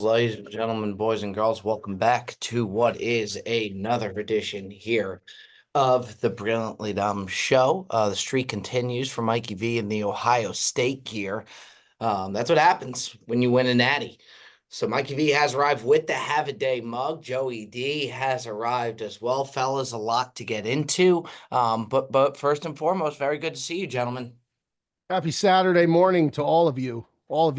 Ladies and gentlemen, boys and girls, welcome back to what is another edition here of the Brilliantly Dumb Show. The streak continues for Mikey V in the Ohio State gear. That's what happens when you win a natty. So Mikey V has arrived with the Have a Day mug. Joey D has arrived as well. Fellas, a lot to get into. But first and foremost, very good to see you, gentlemen. Happy Saturday morning to all of you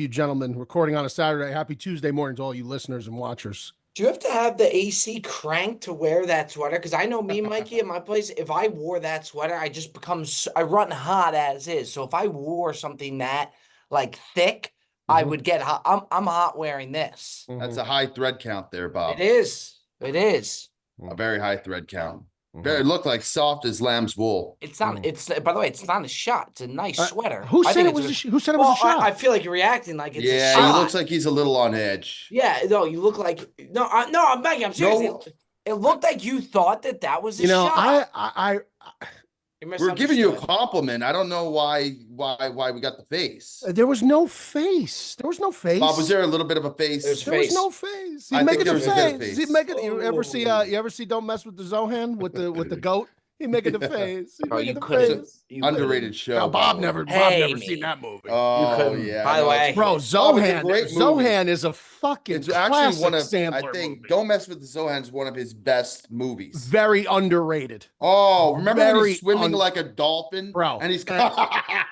gentlemen, recording on a Saturday. Happy Tuesday morning to all you listeners and watchers. Do you have to have the AC cranked to wear that sweater? Because I know me, Mikey, at my place, if I wore that sweater, I run hot as is. So if I wore something that like thick, I would get hot. I'm hot wearing this. That's a high thread count there, Bob. It is. It is. A very high thread count. Very look like soft as lamb's wool. It's not. It's by the way, it's not a shot. It's a nice sweater. Who said it was a shot? I feel like you're reacting like it's a Yeah, shot. he looks like he's a little on edge. Yeah, no, you look like I'm Maggie. I'm serious. No. It looked like you thought that was a shot. We're giving you a compliment. I don't know why we got the face. There was no face. There was no face. Bob, was there a little bit of a face? There was no face. He's I think making there a was a bit of face. face. He's making. You ever see Don't Mess with the Zohan with the goat? He making the face. Bro, you couldn't. Underrated show. No, Bob never seen that movie. Oh yeah. By the way, Bro, Zohan. Zohan is a fucking It's actually one of Sandler I think movie. Don't Mess with the Zohan is one of his best movies. Very underrated. Oh, remember when Very he's swimming like a dolphin? Bro. And he's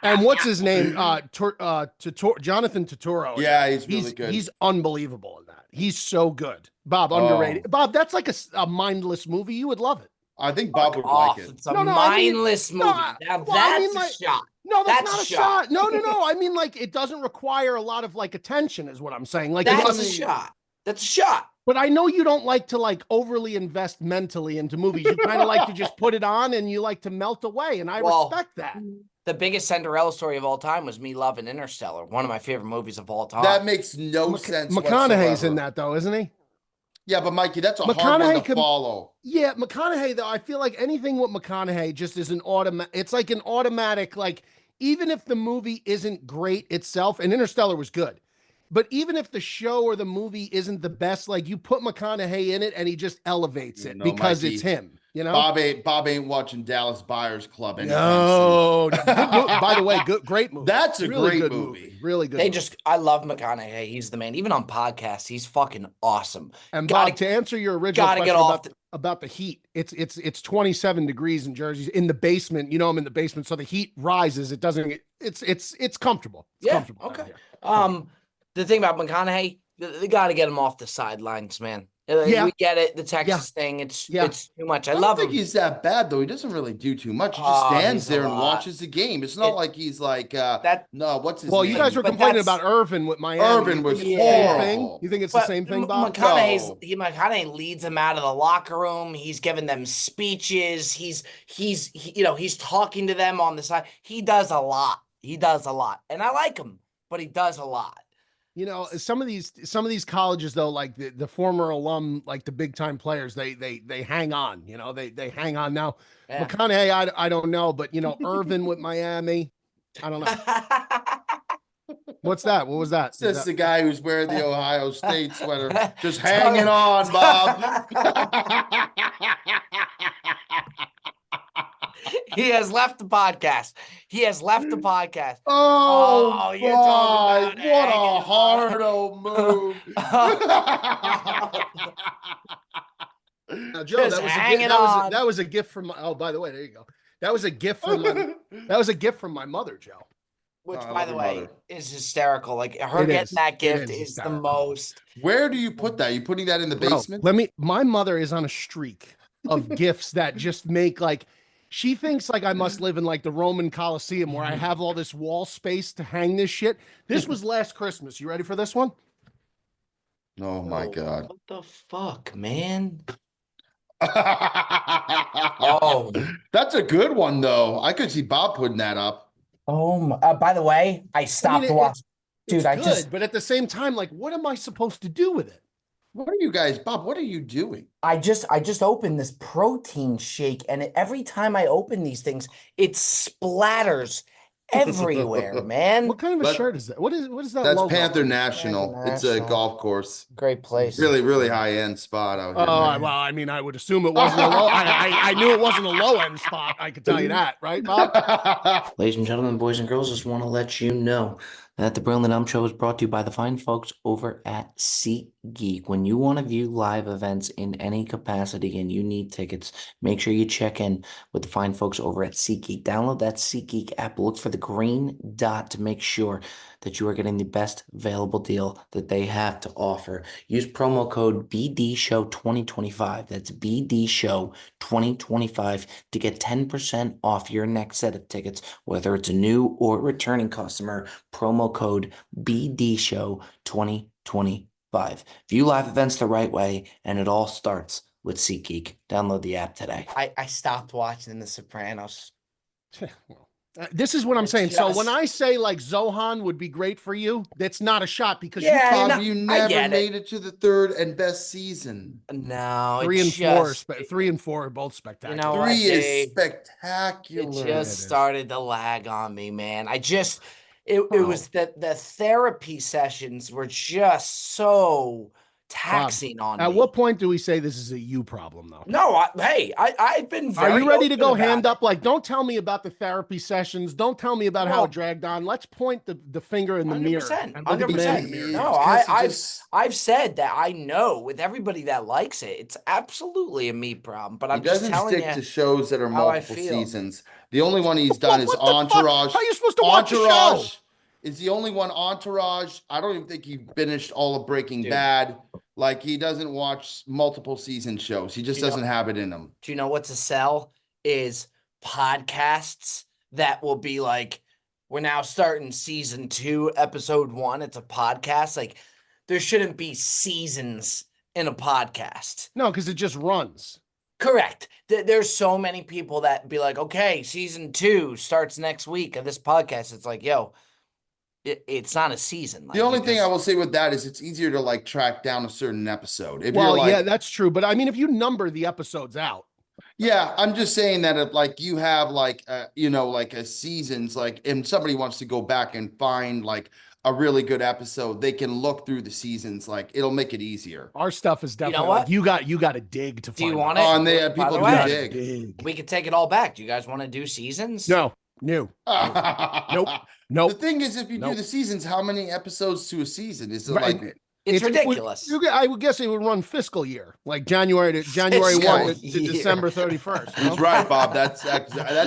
And what's his name? Jonathan Turturro. Yeah, he's really good. He's unbelievable in that. He's so good. Bob, underrated. Bob, that's like a mindless movie. You would love it. I think Bob would like it. It's a mindless movie. Now that's a shot. No, that's not a shot. No. I mean, like, it doesn't require a lot of like attention, is what I'm saying. Like, that's a shot. That's a shot. But I know you don't like to like overly invest mentally into movies. You kind of like to just put it on and you like to melt away, and I respect that. The biggest Cinderella story of all time was me loving Interstellar, one of my favorite movies of all time. That makes no sense. McConaughey's in that though, isn't he? Yeah, but Mikey, that's a hard one to follow. Yeah, McConaughey though, I feel like anything with McConaughey just is an automatic. It's like an automatic. Like even if the movie isn't great itself, and Interstellar was good, but even if the show or the movie isn't the best, like you put McConaughey in it and he just elevates it because Mikey, it's him. You know, Bob ain't watching Dallas Buyers Club anytime No. By the way, great movie. That's a really great good movie. Really good. I love McConaughey. He's the man. Even on podcasts, he's fucking awesome. And Bob, to answer your original question about the heat, it's 27 degrees in Jersey in the basement. You know, I'm in the basement, so the heat rises. It doesn't. It's comfortable. It's comfortable. Okay. The thing about McConaughey, they got to get him off the sidelines, man. We get it. The Texas thing, it's too much. I love him. I don't think he's that bad though. He doesn't really do too much. He just stands there and watches the game. It's not like he's like what's his name? You guys were complaining about Irvin with Miami. Irvin was horrible. You think it's the same thing, Bob? McConaughey leads them out of the locker room. He's giving them speeches. He's talking to them on the side. He does a lot. And I like him, but he does a lot. You know, some of these colleges though, like the former alum, like the big time players, they hang on. You know, they hang on now. Yeah. McConaughey, I don't know, but you know, Irvin with Miami, I don't know. What's that? What was that? It's just the guy who's wearing the Ohio State sweater, just hanging on, Bob. He has left the podcast. Oh, you're talking about what a hard move. Now, Joe, that was a gift from by the way, there you go. That was a gift from my mother, Joe. Which, by the way, is hysterical. Like her getting that gift is the most. Where do you put that? Are you putting that in the basement? My mother is on a streak of gifts that just make like. She thinks like I must live in like the Roman Colosseum where I have all this wall space to hang this shit. This was last Christmas. You ready for this one? Oh my God. What the fuck, man? Oh, that's a good one though. I could see Bob putting that up. Oh, by the way, I stopped watching. Dude, but at the same time, like, what am I supposed to do with it? What are you guys, Bob? What are you doing? I just opened this protein shake, and every time I open these things, it splatters everywhere, man. What kind of a But shirt is that? What is that That's logo? Panther National. Panther It's a National. golf course. Great place. Really, really high-end spot out here. Well, I mean, I would assume it wasn't a low. I knew it wasn't a low end spot. I could tell you that, right, Bob? Ladies and gentlemen, boys and girls, just want to let you know that the Brilliant Elm Show is brought to you by the fine folks over at SeatGeek. When you want to view live events in any capacity and you need tickets, make sure you check in with the fine folks over at SeatGeek. Download that SeatGeek app. Look for the green dot to make sure that you are getting the best available deal that they have to offer. Use promo code BDShow2025. That's BDShow2025 to get 10% off your next set of tickets, whether it's a new or returning customer. Promo code BDShow2025. View live events the right way, and it all starts with SeatGeek. Download the app today. I stopped watching The Sopranos. This is what I'm saying. So when I say like Zohan would be great for you, that's not a shot because you never made it to the third and best season. No, 3 and 4, 3 and 4 are both spectacular. You know, 3 is spectacular. It just started to lag on me, man. It was that the therapy sessions were just so taxing on me. At what point do we say this is a you problem, though? No, I've been very Are you ready to go open hand about up? Like, don't tell me about the therapy sessions. Don't tell me about how it dragged on. Let's point the finger in the mirror. 100%. No, I've said that I know with everybody that likes it, it's absolutely a me problem. But I'm just telling you, he doesn't stick to shows that are multiple seasons. The only one he's done is What the Entourage. fuck? How are you supposed to watch a show? Is the only one. Entourage. I don't even think he finished all of Breaking Bad. Like, he doesn't watch multiple season shows. He just doesn't have it in him. Do you know what to sell is podcasts that will be like, we're now starting season 2, episode 1. It's a podcast. Like, there shouldn't be seasons in a podcast. No, because it just runs. Correct. There's so many people that be like, okay, season 2 starts next week of this podcast. It's like, yo, it's not a season. Like, the only thing I will say with that is it's easier to like track down a certain episode. If well, you're like, yeah, that's true. But I mean, if you number the episodes out. Yeah, I'm just saying that if like you have like like a seasons, like if somebody wants to go back and find like a really good episode, they can look through the seasons. Like, it'll make it easier. Our stuff is definitely like, you got to dig to find. Do you want it? Oh, and people do dig. We could take it all back. Do you guys want to do seasons? No. Nope. The thing is, if you do the seasons, how many episodes to a season? Is it like it's ridiculous? I would guess it would run fiscal year, like January 1 to December 31st. That's right, Bob. That's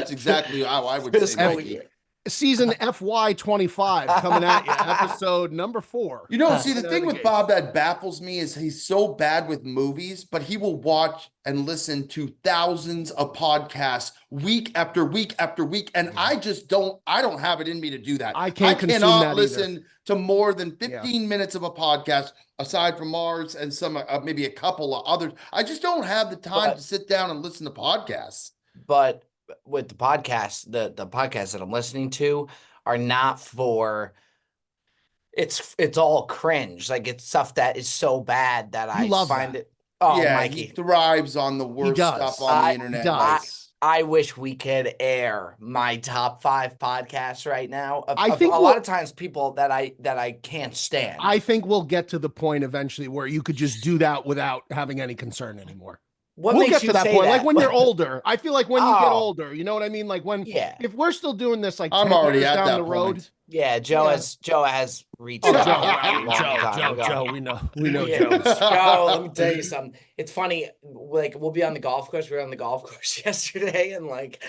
exactly how I would say. Season FY25 coming at you, episode number 4. See, the thing with Bob that baffles me is he's so bad with movies, but he will watch and listen to thousands of podcasts week after week after week, and I don't have it in me to do that. I cannot listen to more than 15 minutes of a podcast, aside from ours and some maybe a couple of others. I just don't have the time to sit down and listen to podcasts. But with the podcast, the podcasts that I'm listening to are not for, it's all cringe. Like, it's stuff that is so bad that I find it. Oh, yeah, Mikey he thrives on the worst stuff on the internet. I wish we could air my top 5 podcasts right now. I think a lot of times people that I can't stand. I think we'll get to the point eventually where you could just do that without having any concern anymore. We'll get to that point. Like when you're older, I feel like when you get older, you know what I mean? Like if we're still doing this, like I'm already at down that the road. point. Yeah, Joe has reached. Joe, we know Joe. Joe, let me tell you something. It's funny. Like, we'll be on the golf course. We were on the golf course yesterday, and like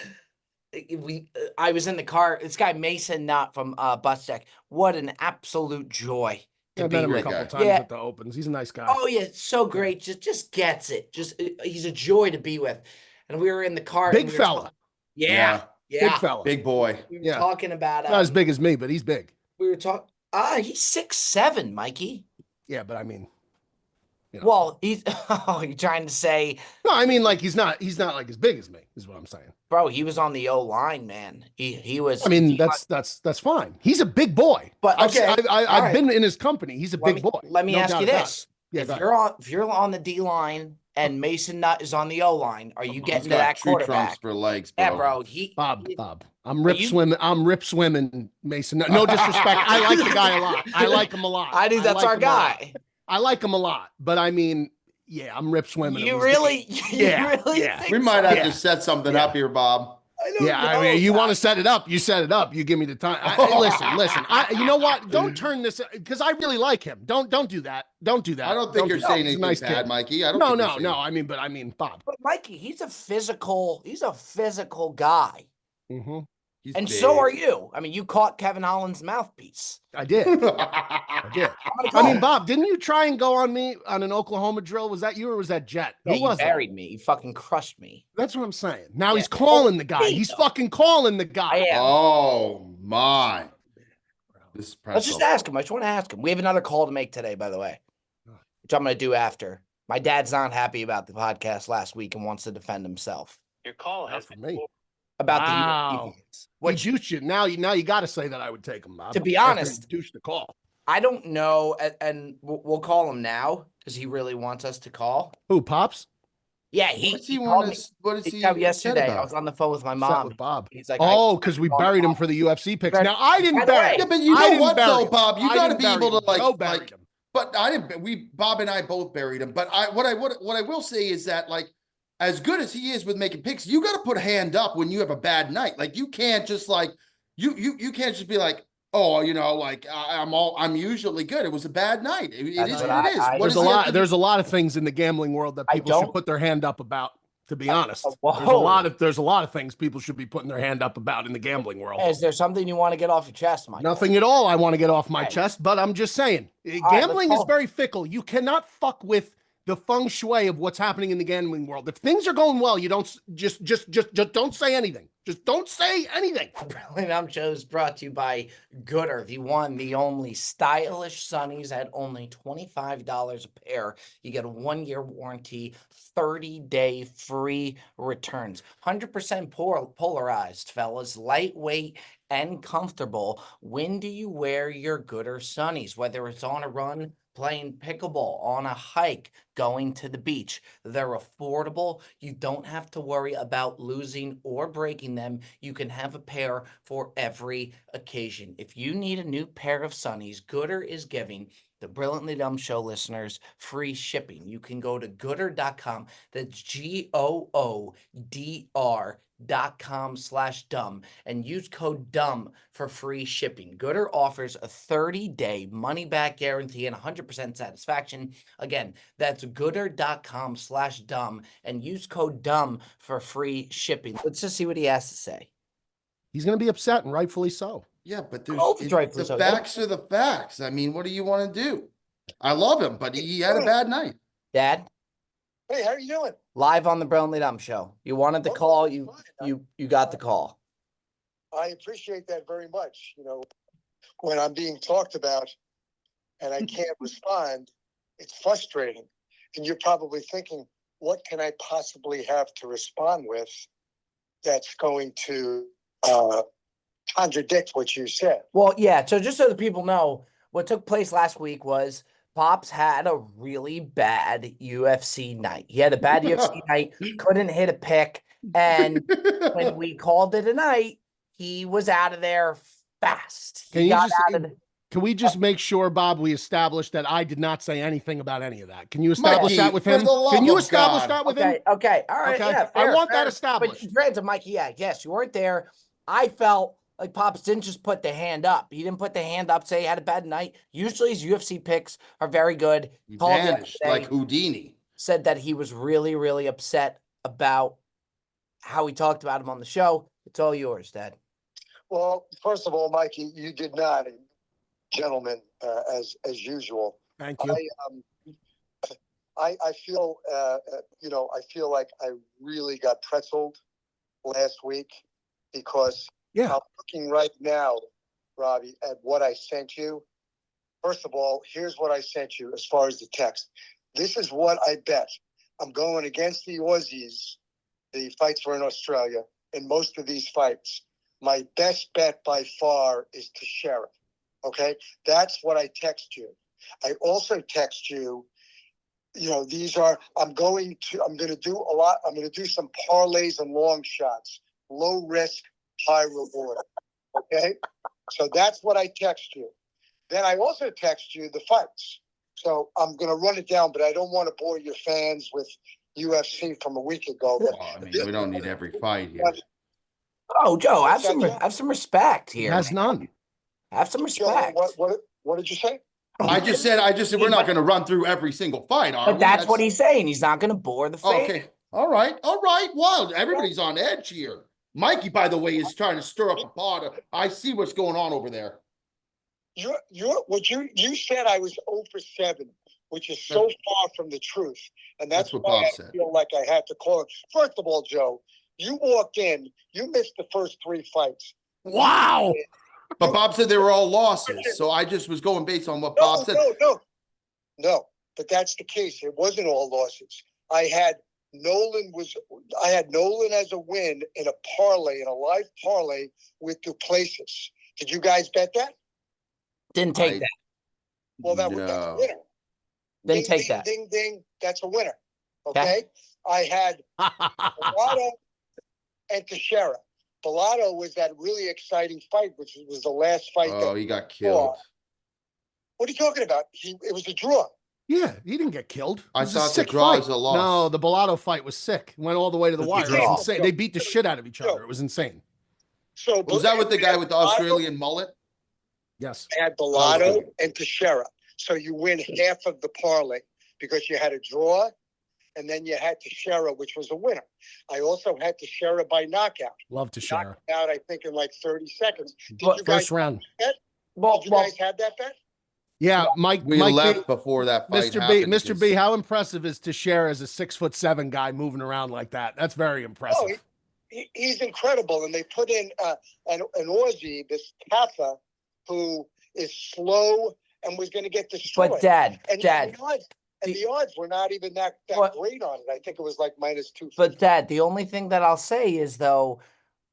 I was in the car. This guy Mason, not from Bus Deck. What an absolute joy. I met him a couple times at the Opens. He's a nice guy. Oh yeah, so great. Just gets it. He's a joy to be with. And we were in the car. Big fella. Yeah. Big fella. Big boy. We were talking about not as big as me, but he's big. We were talking. He's 6'7", Mikey. Yeah, but I mean, well, he's. Oh, you're trying to say? No, I mean, like he's not like as big as me. Is what I'm saying. Bro, he was on the O line, man. He was. I mean, that's fine. He's a big boy. But okay, I've been in his company. He's a big boy. Let me ask you this: Yeah, if you're on the D line and Mason Nutt is on the O line, are you He's getting to got that tree trunks quarterback? for legs, bro. Yeah, bro. Bob. I'm Are rip you- swimming. I'm rip swimming, Mason. No disrespect. I like the guy a lot. I like him a lot. I think that's like our him a lot. guy. I like him a lot, but I mean, yeah, I'm rip swimming. You really Yeah, think We might have Yeah. to set something Yeah. up here, Bob. I don't Yeah, I know, mean, you want to guys. set it up, you set it up. You give me the time. Listen. You know what? Don't turn this because I really like him. Don't do that. Don't do that. I don't think you're do that. saying He's a anything nice bad, kid. Mikey. I don't No, think you're no, saying no. I mean, Bob. But Mikey, he's a physical guy. Mm-hmm. He's And big. so are you. I mean, you caught Kevin Holland's mouthpiece. I did. I did. I mean, Bob, didn't you try and go on me on an Oklahoma drill? Was that you or was that Jet? Yeah, Who was you it? buried me. You fucking crushed me. That's what I'm saying. Now Yeah. he's calling the guy. Me, He's though. fucking calling the I guy. am. Oh my! This is Let's just pretzel. ask him. I just want to ask him. We have another call to make today, by the way, which I'm going to do after. My dad's not happy about the podcast last week and wants to defend himself Your call Not has for been me. about Wow. the fans. What Which, juiced you? Now you got to say that I would take him, Bob. to be After honest, you juiced the call. I don't know, and we'll call him now because he really wants us to call. Who, Pops? Yeah, What he does he called want me. to? What is He he called upset yesterday. I about? was on the phone with my Upset mom. with Bob. He's like, Oh, because we buried him for the UFC picks. But- Now I by didn't the bury way- him. Yeah, but you I know didn't what bury though, him. Bob? You I got to didn't be bury able him. to Joe buried him. But I didn't. Bob and I both buried him. But what I will say is that like, as good as he is with making picks, you got to put a hand up when you have a bad night. Like you can't just like you can't just be like, oh, like I'm usually good. It was a bad night. It That's is what what it is. I- What There's does a he have lot. to do? There's a lot of things in the gambling world that I people should don't- put their hand up about. To be honest, whoa. there's a lot of things people should be putting their hand up about in the gambling world. Is there something you want to get off your chest, Mike? Nothing at all I want to get off my Okay. chest, but I'm just saying, right, gambling let's is call. very fickle. You cannot fuck with the feng shui of what's happening in the gambling world. If things are going well, you don't just don't say anything. Just don't say anything. Brilliant I'm Show is brought to you by Gooder, the one, the only stylish sunnies at only $25 a pair. You get a 1-year warranty, 30-day free returns. 100% polarized, fellas, lightweight and comfortable. When do you wear your Gooder sunnies? Whether it's on a run, playing pickleball, on a hike, going to the beach. They're affordable. You don't have to worry about losing or breaking them. You can have a pair for every occasion. If you need a new pair of sunnies, Gooder is giving the Brilliantly Dumb Show listeners free shipping. You can go to gooder.com. That's GOODR.com/dumb and use code DUMB for free shipping. Gooder offers a 30-day money-back guarantee and 100% satisfaction. Again, that's gooder.com/dumb and use code DUMB for free shipping. Let's just see what he has to say. He's going to be upset, and rightfully so. Yeah, but Oh, it's rightfully the so. facts are the facts. I mean, what do you want to do? I love him, but he had a bad night. Dad, Hey, how are you doing? live on the Brilliantly Dumb Show. You wanted the Oh, call. fine. You got the call. I appreciate that very much. When I'm being talked about and I can't respond, it's frustrating. And you're probably thinking, what can I possibly have to respond with that's going to contradict what you said? Well, yeah. So just so the people know, what took place last week was Pops had a really bad UFC night. He had a bad UFC night, couldn't hit a pick. And when we called it a night, he was out of there fast. He got out of Can we just make sure, Bob, we establish that I did not say anything about any of that? Can you establish Mikey, that with for him? the love Can you of establish God. that with him? Okay. All right. Okay. Yeah. I Fair, want that fair. established. But granted, Mikey, yes, you weren't there. I felt like Pops didn't just put the hand up. He didn't put the hand up, say he had a bad night. Usually his UFC picks are very good. He Called vanished yesterday, like Houdini. said that he was really, really upset about how we talked about him on the show. It's all yours, Dad. Well, first of all, Mikey, you did not, gentlemen, as usual. Thank you. I feel, I feel like I really got pretzeled last week because Yeah. I'm looking right now, Robbie, at what I sent you. First of all, here's what I sent you as far as the text. This is what I bet. I'm going against the Aussies. The fights were in Australia. In most of these fights, my best bet by far is to Sheriff. Okay? That's what I text you. I also text you I'm going to do a lot. I'm going to do some parlays and long shots, low risk, high reward. Okay. So that's what I text you. Then I also text you the fights. So I'm going to run it down, but I don't want to bore your fans with UFC from a week ago. Well, I mean, we don't need every fight here. Oh, Joe, What's that, Joe? have some respect He here. has none. Have some respect. Joe, what did you say? I just said we're not going to run through every single fight, are But we? that's what he's saying. He's not going to bore the Oh, fans. okay. All right. Well, everybody's on edge here. Mikey, by the way, is trying to stir up a pot. I see what's going on over there. You said I was 0 for 7, which is so far from the truth. And that's what why Bob I said. feel like I had to call him. First of all, Joe, you walked in, you missed the first 3 fights. Wow. But Bob said they were all losses, so I just was going based on what Bob said. No, but that's the case. It wasn't all losses. I had Nolan as a win in a parlay, in a live parlay with Duplessis. Did you guys bet that? Didn't take that. Well, that's a winner. Didn't take that. Ding, ding. That's a winner. Okay. I had Bellato and Teixeira. Bellato was that really exciting fight, which was the last fight. Oh, he got killed. What are you talking about? It was a draw. Yeah, he didn't get killed. It I was thought a sick the draw fight. is a loss. No, the Bellato fight was sick. Went all the way to the wire. It was insane. They beat the shit out of each other. It was insane. So was that with the guy with the Australian mullet? Yes. I had Bellato and Teixeira. So you win half of the parlay because you had a draw, and then you had Teixeira, which was a winner. I also had Teixeira by knockout. Love Teixeira. Knockout, I think, in like 30 seconds. First round. Did you guys have that bet? Yeah, Mike. We left before that fight Mr. happened. Mr. B, how impressive is Teixeira as a 6'7" guy moving around like that? That's very impressive. Oh, he's incredible. And they put in an Aussie, this Tafa, who is slow and was going to get destroyed. But Dad, the odds were not even that great on it. I think it was like -250. But Dad, the only thing that I'll say is, though,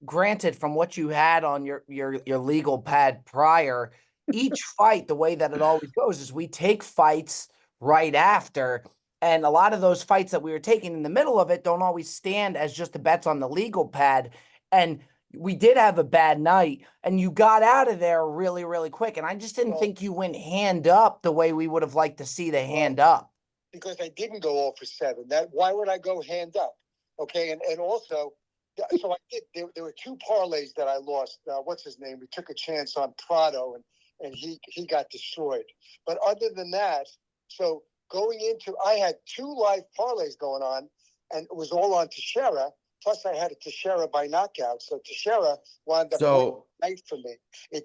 granted, from what you had on your legal pad prior, each fight, the way that it always goes is we take fights right after, and a lot of those fights that we were taking in the middle of it don't always stand as just the bets on the legal pad. And we did have a bad night, and you got out of there really, really quick. And I just didn't think you went hand up the way we would have liked to see the hand up. Because I didn't go 0 for 7. Why would I go hand up? Okay, and also, so I did. There were 2 parlays that I lost. What's his name? We took a chance on Prado, and he got destroyed. But other than that, so going into, I had 2 live parlays going on, and it was all on Teixeira. Plus, I had a Teixeira by knockout. So Teixeira wound up night for me.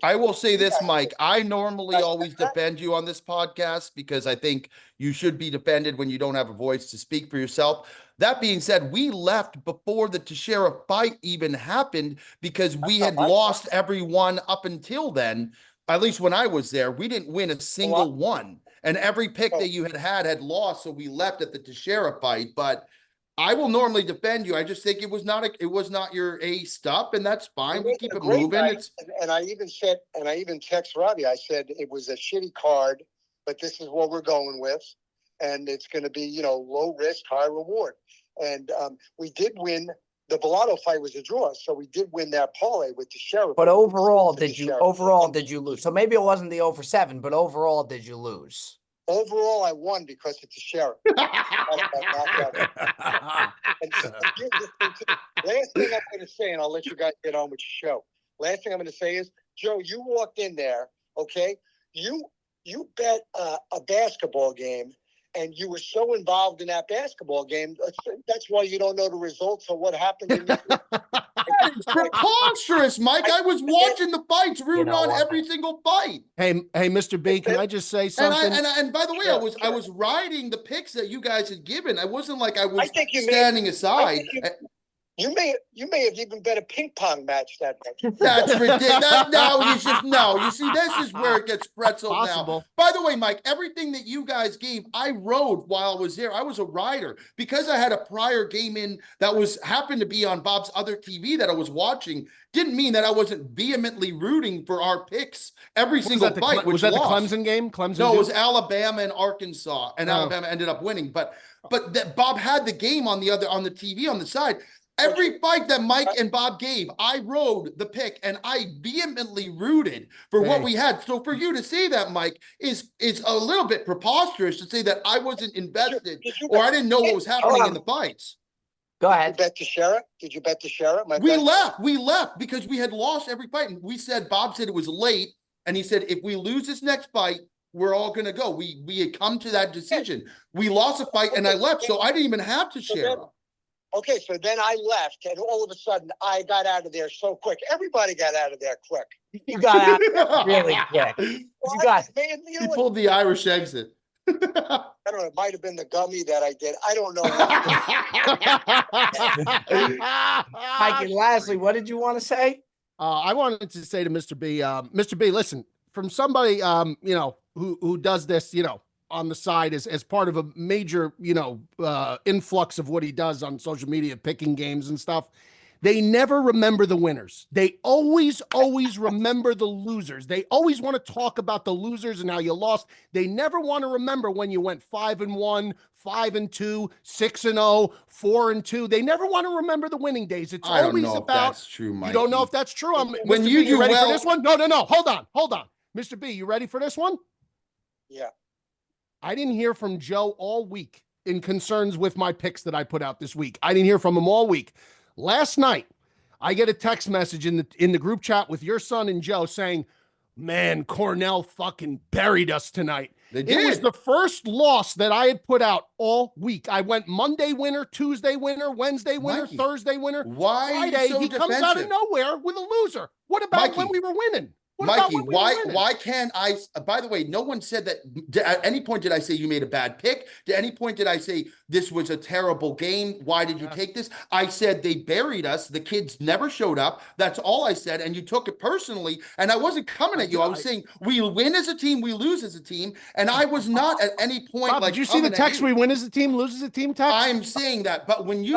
I will say this, Mike. I normally always defend you on this podcast because I think you should be defended when you don't have a voice to speak for yourself. That being said, we left before the Teixeira fight even happened because we had lost everyone up until then. At least when I was there, we didn't win a single one. And every pick that you had lost. So we left at the Teixeira fight. But I will normally defend you. I just think it was not your ace up, and that's fine. We keep it moving. And I even text Robbie. I said it was a shitty card, but this is what we're going with, and it's going to be low risk, high reward. And we did win. The Bellato fight was a draw, so we did win that parlay with the sheriff. But overall, did you lose? So maybe it wasn't the 0 for 7, but overall, did you lose? Overall, I won because it's a sheriff. Last thing I'm going to say, and I'll let you guys get on with your show. Last thing I'm going to say is, Joe, you walked in there, okay? You bet a basketball game, and you were so involved in that basketball game. That's why you don't know the results or what happened. It's preposterous, Mike. I was watching the fights, rooting on every single fight. Hey, Mr. B, can I just say something? And by the way, I was riding the picks that you guys had given. I wasn't like I was standing aside. You may have even bet a ping pong match that night. That's ridiculous. No, you see, this is where it gets pretzel now. Possible. By the way, Mike, everything that you guys gave, I rode while I was there. I was a rider because I had a prior game in that happened to be on Bob's other TV that I was watching. Didn't mean that I wasn't vehemently rooting for our picks every single fight. Was that the Clemson game? No, it was Alabama and Arkansas, and Alabama ended up winning. But that Bob had the game on the TV on the side. Every fight that Mike and Bob gave, I rode the pick and I vehemently rooted for what we had. So for you to say that, Mike, is a little bit preposterous to say that I wasn't invested or I didn't know what was happening in the fights. Go Did ahead. you bet the sheriff? Did you bet the sheriff? We left because we had lost every fight. And Bob said it was late. And he said, if we lose this next fight, we're all going to go. We had come to that decision. We lost a fight and I left. So I didn't even have to share. Okay, so then I left, and all of a sudden, I got out of there so quick. Everybody got out of there quick. You got out really quick. He pulled the Irish exit. I don't know. It might have been the gummy that I did. I don't know. Mike and Leslie, what did you want to say? I wanted to say to Mr. B, Mr. B, listen, from somebody, who does this, on the side as part of a major, influx of what he does on social media, picking games and stuff. They never remember the winners. They always remember the losers. They always want to talk about the losers and how you lost. They never want to remember when you went 5-1, 5-2, 6-0, 4-2. They never want to remember the winning days. It's I don't always know about. If that's true, Mike. You don't know if that's true. When Mr. you B, do ready well, for this one? No. Hold on. Mr. B, you ready for this one? Yeah. I didn't hear from Joe all week in concerns with my picks that I put out this week. I didn't hear from him all week. Last night, I get a text message in the group chat with your son and Joe saying, man, Cornell fucking buried us tonight. They did. It was the first loss that I had put out all week. I went Monday winner, Tuesday winner, Wednesday winner, Mikey, Thursday winner. why Friday, are you so he comes out of defensive? nowhere with a loser. What about Mikey, when we were winning? Mikey, why can't I? By the way, no one said that. At any point did I say you made a bad pick? At any point did I say this was a terrible game? Why did you take this? I said they buried us. The kids never showed up. That's all I said. And you took it personally. And I wasn't coming at you. I was saying we win as a team, we lose as a team. And I was not at any point Bob, like. Did you see the text? We win as a team, lose as a team text. I'm saying that, but when you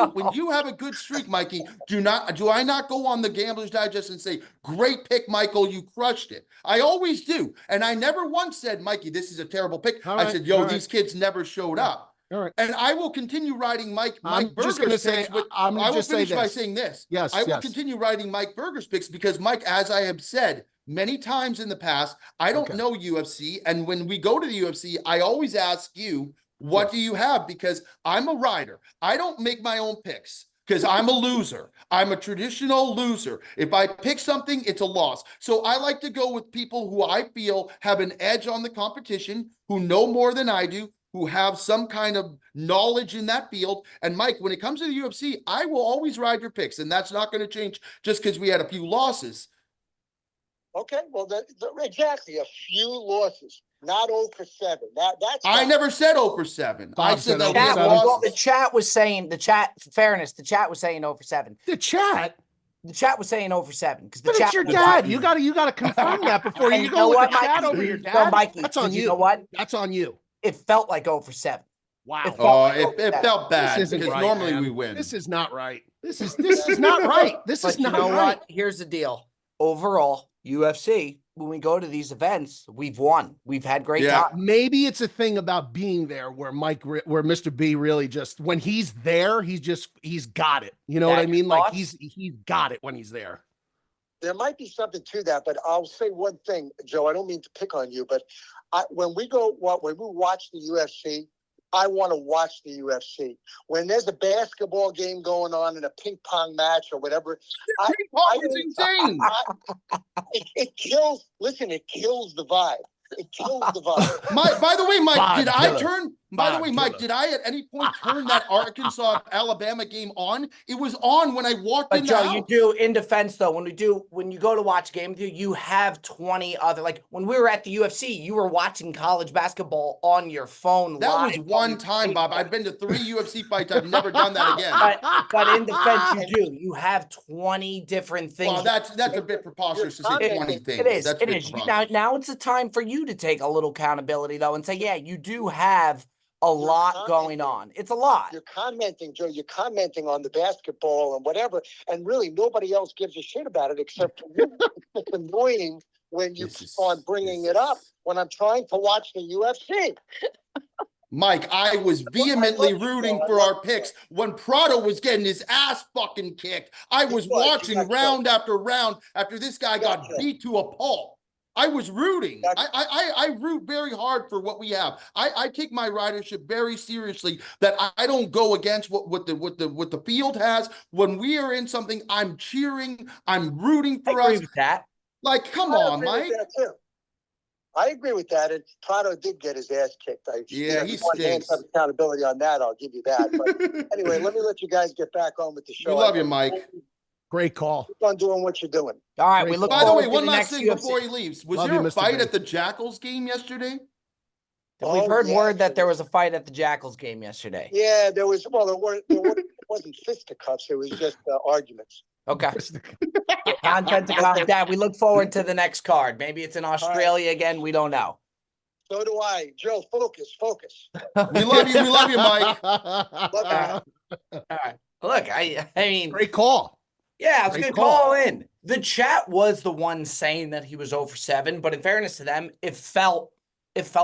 have a good streak, Mikey, do I not go on the Gambler's Digest and say, great pick, Michael, you crushed it. I always do. And I never once said, Mikey, this is a terrible pick. I said, these kids never showed up. All right. And I will continue writing Mike Berger's picks. I will finish by saying this. Yes. I will continue writing Mike Berger's picks because, Mike, as I have said many times in the past, I don't know UFC. And when we go to the UFC, I always ask you, what do you have? Because I'm a writer. I don't make my own picks. Because I'm a loser. I'm a traditional loser. If I pick something, it's a loss. So I like to go with people who I feel have an edge on the competition, who know more than I do, who have some kind of knowledge in that field. And Mike, when it comes to the UFC, I will always ride your picks. And that's not going to change just because we had a few losses. Okay, well, exactly, a few losses. Not 0 for 7. That's I never said 0 for 7. Bob I said that said 0 for 7. Well, the chat was saying the chat was saying 0 for 7. The chat was saying 0 for 7 because but it's your dad. You got to confirm that before you go with the chat over your dad. No, Mikey, that's on you. You know what? That's on you. It felt like 0 for 7. Wow. It felt bad because right, normally man. we win. This is not right. This is not right. This is not right. You know what? Here's the deal. Overall, UFC, when we go to these events, we've won. We've had great time. Maybe it's a thing about being there where where Mr. B really just, when he's there, he's got it. You know what I mean? Like he's got it when he's there. There might be something to that, but I'll say one thing, Joe. I don't mean to pick on you, but when we watch the UFC, I want to watch the UFC. When there's a basketball game going on and a ping pong match or whatever, ping pong is insane. It kills. Listen, it kills the vibe. It kills the vibe. By the way, Mike, Bob did I turn By the way, Mike, Could've. did I at any point turn that Arkansas Alabama game on? It was on when I walked But in Joe, the house. you do, in defense though, when you go to watch a game with you have 20 other, like when we were at the UFC, you were watching college basketball on your phone That live. was one time, Bob. I've been to 3 UFC fights. I've never done that again. But in defense, you do. You have 20 different things. Well, that's a bit preposterous to say 20 things. It is. That's It is. Now it's a time for you to take a little accountability though and say, yeah, you do have a lot going on. It's a lot. You're commenting, Joe. You're commenting on the basketball and whatever, and really nobody else gives a shit about it except for you. It's annoying when you keep on bringing it up when I'm trying to watch the UFC. Mike, I was vehemently rooting for our picks when Prado was getting his ass fucking kicked. I was watching round after round after this guy got beat to a pulp. I was rooting. I root very hard for what we have. I take my ridership very seriously. That I don't go against what the field has. When we are in something, I'm cheering. I'm rooting for I agree us. with that. Like, come on, Mike. I agree with that. And Prado did get his ass kicked. He stinks. Some accountability on that. I'll give you that. But anyway, let me let you guys get back on with the show. We love you, Mike. Great call. Keep on doing what you're doing. All right. We look By the forward way, to one the last next thing UFC. before he leaves. Was Love there you, a Mr. fight Big. at the Jackals game yesterday? We've heard yeah, word that there was a fight at the Jackals game yesterday. Yeah, there was. Well, it wasn't fisticuffs. It was just arguments. Okay. Content to come. Dad, we look forward to the next card. Maybe it's in Australia again. We don't know. So do I. Joe, focus. We love you. We love you, Mike. Love you. All right. Look, I mean, Great call. yeah, I was Great going to call. call in. The chat was the one saying that he was over 7, but in fairness to them, it felt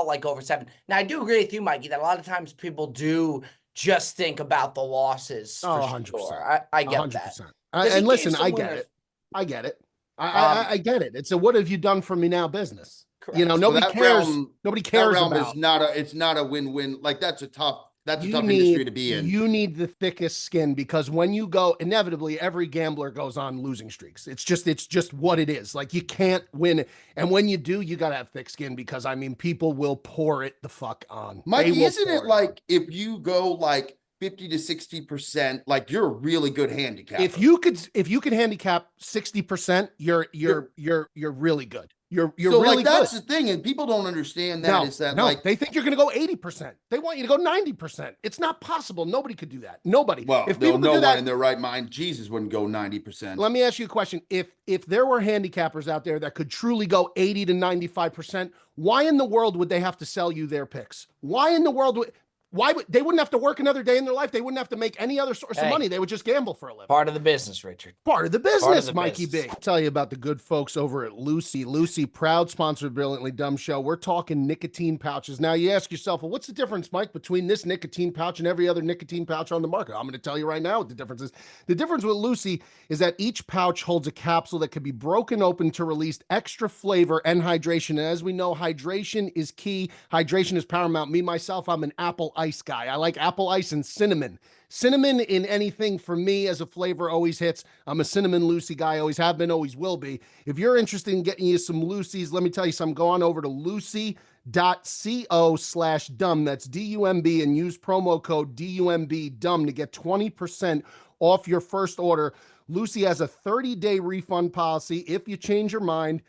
like over 7. Now, I do agree with you, Mikey, that a lot of times people do just think about the losses. Oh, for 100%. sure. I get 100%. that. And listen, I get it. I get it. I get it. It's a what have you done for me now business. Correct. You know, nobody that cares. realm- Nobody That cares realm about. is not a win-win. Like that's a tough You industry to be in. You need the thickest skin because when you go, inevitably, every gambler goes on losing streaks. It's just what it is. Like you can't win. And when you do, you got to have thick skin because I mean, people will pour it the fuck on. Mikey, isn't it like if you go like 50 to 60%, like you're a really good handicapper? If you could handicap 60%, you're really good. You're so really like that's good. the thing, and people don't understand that. No, they think you're going to go 80%. They want you to go 90%. It's not possible. Nobody could do that. Nobody. Well, if no people could do one that, in their right mind, Jesus wouldn't go 90%. let me ask you a question. If there were handicappers out there that could truly go 80 to 95%, why in the world would they have to sell you their picks? Why in the world would they wouldn't have to work another day in their life? They wouldn't have to make any other source of money. They would just gamble for a living. Part of the business, Richard. Part of the business, Mikey business. B. I'll tell you about the good folks over at Lucy. Lucy, proud sponsor of Brilliantly Dumb Show. We're talking nicotine pouches. Now, you ask yourself, well, what's the difference, Mike, between this nicotine pouch and every other nicotine pouch on the market? I'm going to tell you right now what the difference is. The difference with Lucy is that each pouch holds a capsule that can be broken open to release extra flavor and hydration. And as we know, hydration is key. Hydration is paramount. Me, myself, I'm an apple ice guy. I like apple ice and cinnamon. Cinnamon in anything for me as a flavor always hits. I'm a cinnamon Lucy guy, always have been, always will be. If you're interested in getting you some Lucy's, let me tell you something. Go on over to lucy.co/dumb. That's D-U-M-B, and use promo code DUMB dumb to get 20% off your first order. Lucy has a 30-day refund policy if you change your mind.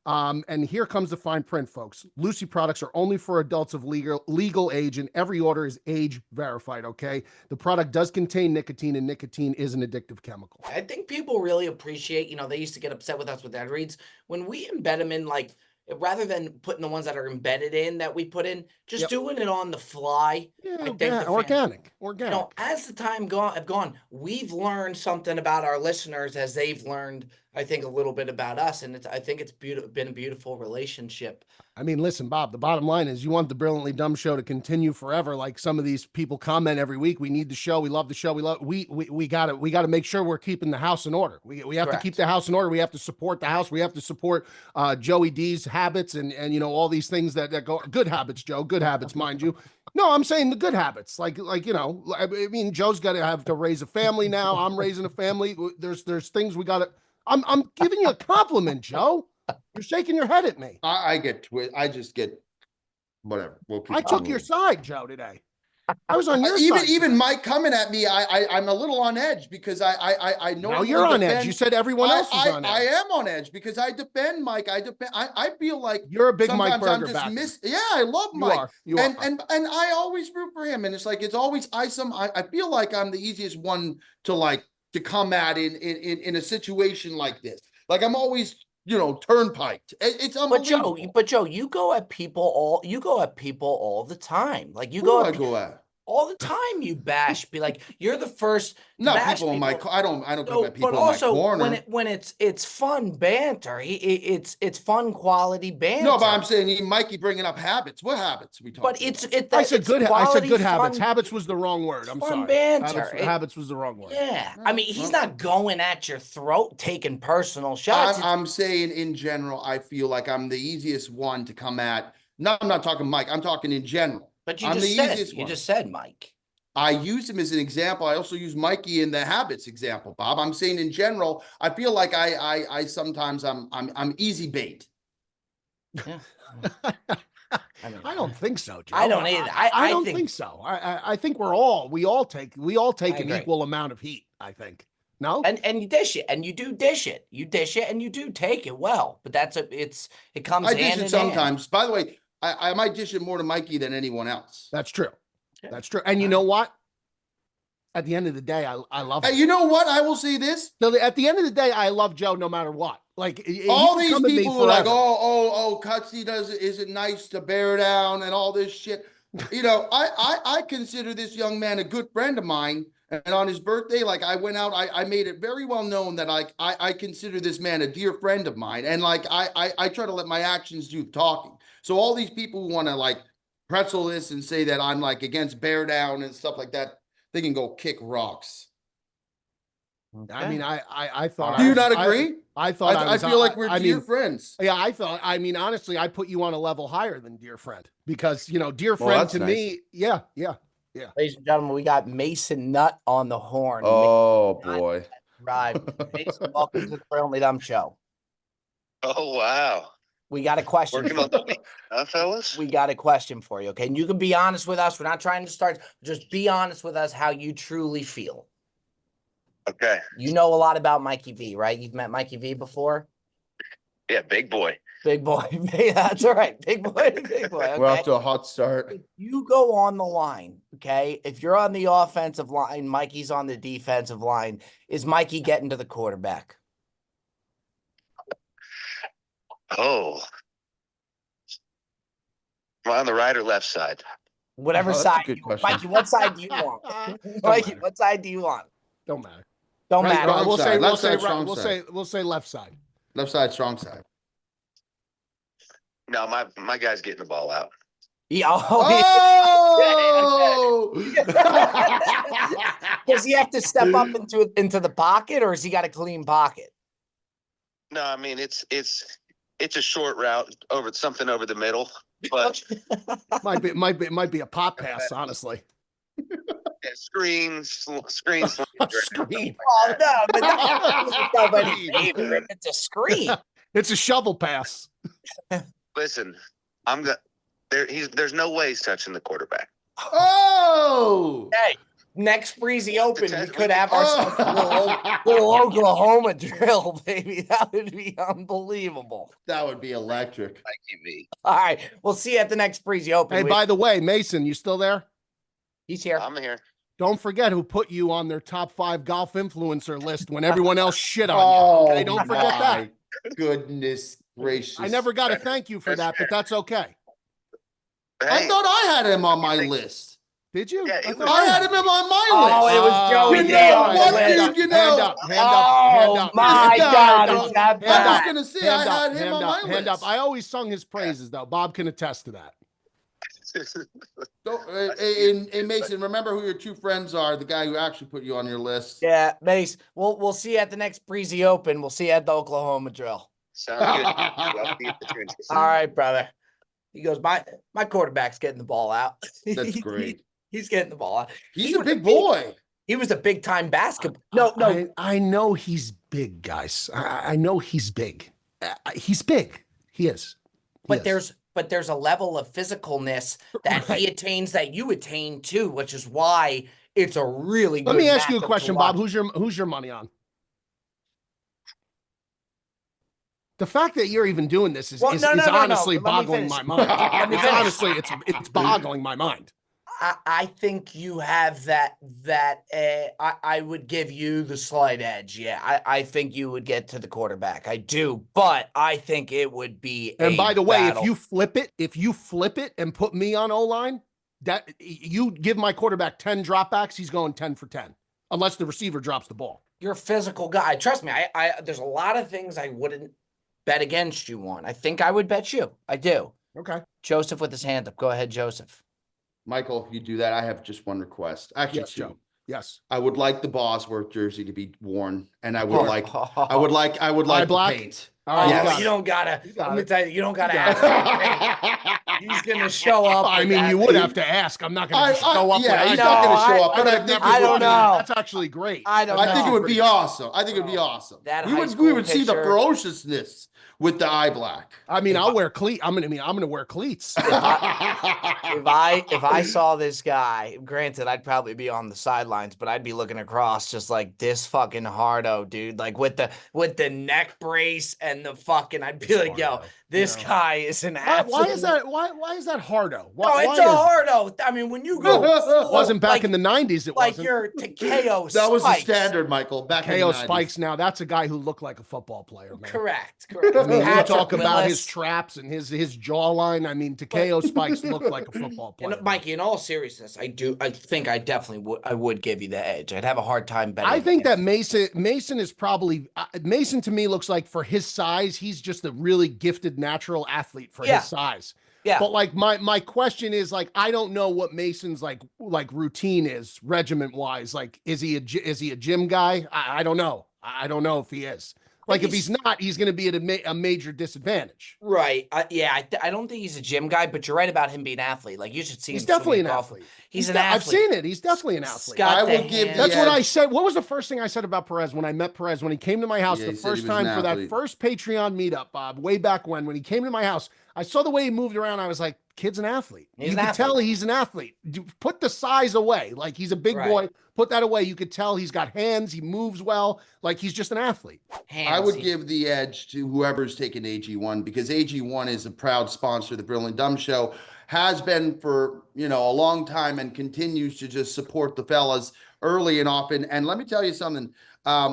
And here comes the fine print, folks. Lucy products are only for adults of legal age, and every order is age verified, okay? The product does contain nicotine, and nicotine is an addictive chemical. I think people really appreciate, they used to get upset with us with ad reads. When we embed them in, like, rather than putting the ones that are embedded in that we put in, just doing it on the fly. Yeah, I think organic. As the time have gone, we've learned something about our listeners as they've learned, I think, a little bit about us, and I think it's been a beautiful relationship. I mean, listen, Bob, the bottom line is you want the Brilliantly Dumb Show to continue forever. Like some of these people comment every week, we need the show. We love the show. We got to make sure we're keeping the house in order. We have to keep the house in order. We have to support the house. We have to support Joey D's habits and all these things that go good habits, Joe, good habits, mind you. No, I'm saying the good habits. Like, I mean, Joe's got to have to raise a family now. I'm raising a family. There's things we got to, I'm giving you a compliment, Joe. You're shaking your head at me. I just get whatever. I took your side, Joe, today. I was on your even side. even Mike coming at me, I'm a little on edge because I Now normally you're on defend, edge. You said everyone else is on edge. I am on edge because I defend Mike. I feel like You're a big Mike sometimes I'm Berger just backer. Yeah, I love You Mike. are. You and, are. and I always root for him. And it's like it's always I feel like I'm the easiest one to come at in a situation like this. Like I'm always, turnpiked. It's unbelievable. But Joe, you go at people all the time. Like you Who go do I at go at? all the time. You bash, be like you're the first to Not bash people in my. people. I don't come So, at but people in my also corner. when it's fun banter, it's fun quality banter. No, but I'm saying Mikey bringing up habits. What habits are we talking But about? I said good quality, habits. fun, Habits was the wrong word. I'm fun sorry. banter. Habits was the wrong word. Yeah, I mean he's well. not going at your throat, taking personal shots. I'm saying in general, I feel like I'm the easiest one to come at. No, I'm not talking Mike. I'm talking in general. But I'm the easiest you one. just said Mike. I use him as an example. I also use Mikey in the habits example, Bob. I'm saying in general, I feel like I sometimes I'm easy bait. Yeah. I don't think so, Joe. I don't either. I don't think so. I think we all take an agree. equal amount of heat, I think. No? And you dish it, and you do dish it. You dish it, and you do take it well. But it comes I hand dish in it hand. sometimes. By the way, I might dish it more to Mikey than anyone else. That's true. Yeah. That's true. And you know what? At the end of the day, I love him. You know what? I will say this. So at the end of the day, I love Joe no matter what. Like All these people were like, forever. oh, Cutsy isn't nice to bear down and all this shit. I consider this young man a good friend of mine. And on his birthday, like I went out, I made it very well known that I consider this man a dear friend of mine. And like I try to let my actions do the talking. So all these people who want to like pretzel this and say that I'm like against bear down and stuff like that, they can go kick rocks. I mean, I thought. Do you not agree? I thought I feel like we're dear friends. Yeah, I mean, honestly, I put you on a level higher than dear friend because dear friend that's to nice. me, yeah. Ladies and gentlemen, we got Mason Nutt on the horn. Oh boy. Right. Mason, welcome to the Brilliantly Dumb Show. Oh, wow. We got a question. Working on the week, huh, fellas? We got a question for you, okay? And you can be honest with us. We're not trying to start. Just be honest with us how you truly feel. Okay. You know a lot about Mikey V, right? You've met Mikey V before? Yeah, big boy. Big boy. That's all right. Big boy. Big boy. Okay? We're off to a hot start. If you go on the line, okay? If you're on the offensive line, Mikey's on the defensive line. Is Mikey getting to the quarterback? Oh. Am I on the right or left side? Whatever that's a side. good question. Mikey, what side do you want? Mikey, what side do you want? Don't matter. Don't Right, matter. wrong We'll side, say left side, strong side. we'll say left side. Left side, strong side. No, my guy's getting the ball out. Yeah, Oh! Does he have to step up into the pocket, or has he got a clean pocket? No, I mean it's a short route over the middle, but might be a pop pass, honestly. yeah, screens. Screen. Oh no, but that's nobody's favorite. It's a screen. It's a shovel pass. Listen, there's no way he's touching the quarterback. Oh! Hey, next Breezy Open, we test- could we have can- our little Oklahoma drill, baby. That would be unbelievable. That would be electric. Mikey V. All right, we'll see you at the next Breezy Open. Hey, by the way, Mason, you still there? He's here. I'm here. Don't forget who put you on their top 5 golf influencer list when everyone else shit on you. Okay, don't forget that. my Goodness gracious. I never got to thank you for that, but that's okay. I Hey, thought I had him on my list. Did you? Yeah, I it thought I had him on my Oh, list. it was Joey You D know on the what, list. dude? You know. Hand up. Oh my This guy, God, dog. it's that I was bad. gonna say I had him on my hand list. up. I always sung his praises, though. Bob can attest to that. Hey, Mason, remember who your two friends are. The guy who actually put you on your list. Yeah, Mace. We'll see you at the next Breezy Open. We'll see you at the Oklahoma drill. Sounds good. I'll see you at the transition. All right, brother. He goes, my quarterback's getting the ball out. That's great. He's getting the ball out. He's He a was big boy. He was a big time basketball. No. I know he's big, guys. I know he's big. He's big. He is. But but there's a level of physicalness that Right. he attains that you attain too, which is why it's a really good Let me ask you a matchup to question, Bob. watch. Who's your money on? The fact that you're even doing this is Well, is, no, is no, no, no. honestly Let me boggling finish. my mind. Let me It's finish. honestly it's boggling my mind. I think you have that I would give you the slight edge. Yeah, I think you would get to the quarterback. I do, but I think it would be And by the way, battle. if you flip it and put me on O-line, that you give my quarterback 10 dropbacks, he's going 10 for 10, unless the receiver drops the ball. You're a physical guy. Trust me, I there's a lot of things I wouldn't bet against you on. I think I would bet you. I do. Okay. Joseph with his hand up. Go ahead, Joseph. Michael, if you do that, I have just one request. Actually, Yes, two. Joe. Yes. I would like the Bosworth jersey to be worn, and I would Sure. like the black? paint. All right, Yes. you got you it. don't gotta. You got Let me it. tell you, you don't gotta You ask. got He's gonna show up. I with mean, that you would thing. have to ask. I'm not going to just I- show up. yeah, with he's I not know. gonna show up, I but would I have think never it would thought be- of that. know. That's actually great. I don't I think it know. would be awesome. I think it would be awesome. That we high would school see the picture- ferociousness with the eye black. I mean, If I'll I- wear cleat. I'm gonna wear cleats. If I saw this guy, granted, I'd probably be on the sidelines, but I'd be looking across just like this fucking hardo, dude. Like with the neck brace and the fucking, I'd be like, yo, Hardo, this you know. guy is an Why is absolute- that? Why is that hardo? No, it's a hardo. I mean, when you go, It wasn't back in the 90s. It like wasn't. your Takeo That was the Spikes. standard, Michael. Back in KO the 90s. Spikes. Now that's a guy who looked like a football player, man. Correct. I mean, you Patrick talk about his Willis. traps and his jawline. I mean, Takeo Spikes looked like a football player. And Mikey, in all seriousness, I think I definitely would. I would give you the edge. I'd have a hard time betting. I think that against Mason is probably Mason to me looks like for his size, he's just a really gifted natural athlete for Yeah. his size. Yeah. But like my question is like I don't know what Mason's like routine is regiment wise. Like is he a gym guy? I don't know. I don't know if he is. Like if he's not, he's going to be at a major disadvantage. Right. Yeah. I don't think he's a gym guy, but you're right about him being an athlete. Like you should see He's him. definitely an swinging golf. athlete. He's an athlete. I've seen it. He's definitely an athlete. Got I the will give hands. That's what I edge. said. What was the first thing I said about Perez when I met Perez when he came to my house Yeah, the he said he first was an time for that athlete. first Patreon meetup, Bob, way back when he came to my house? I saw the way he moved around. I was like, kid's an athlete. He's You an could tell athlete. he's an athlete. Put the size away. Like he's a big Right. boy. Put that away. You could tell he's got hands. He moves well. Like he's just an athlete. I would Handsy. give the edge to whoever's taking AG1 because AG1 is a proud sponsor of the Brilliant Dumb Show, has been for a long time and continues to just support the fellas early and often. And let me tell you something.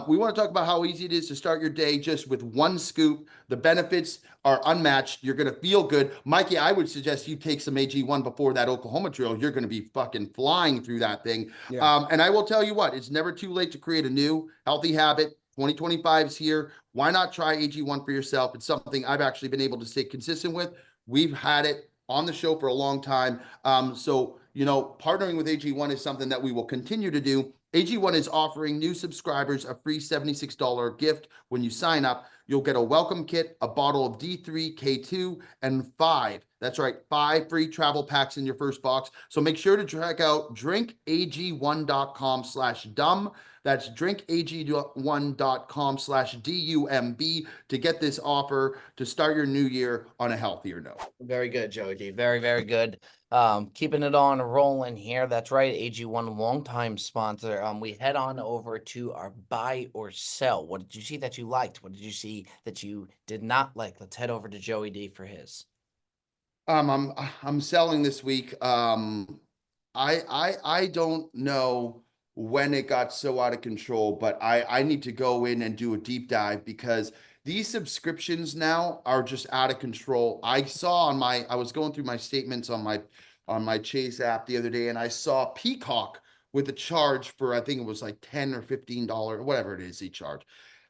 We want to talk about how easy it is to start your day just with one scoop. The benefits are unmatched. You're going to feel good. Mikey, I would suggest you take some AG1 before that Oklahoma drill. You're going to be fucking flying through that thing. Yeah. And I will tell you what, it's never too late to create a new healthy habit. 2025 is here. Why not try AG1 for yourself? It's something I've actually been able to stay consistent with. We've had it on the show for a long time. So, partnering with AG1 is something that we will continue to do. AG1 is offering new subscribers a free $76 gift when you sign up. You'll get a welcome kit, a bottle of D3, K2, and 5. That's right, 5 free travel packs in your first box. So make sure to check out drinkag1.com/dumb. That's drinkag1.com/DUMB to get this offer to start your new year on a healthier note. Very good, Joey D. Very, very good. Keeping it on rolling here. That's right. AG1 longtime sponsor. We head on over to our buy or sell. What did you see that you liked? What did you see that you did not like? Let's head over to Joey D for his. I'm selling this week. I don't know when it got so out of control, but I need to go in and do a deep dive because these subscriptions now are just out of control. I was going through my statements on my Chase app the other day, and I saw Peacock with a charge for, I think it was like $10 or $15, whatever it is he charged.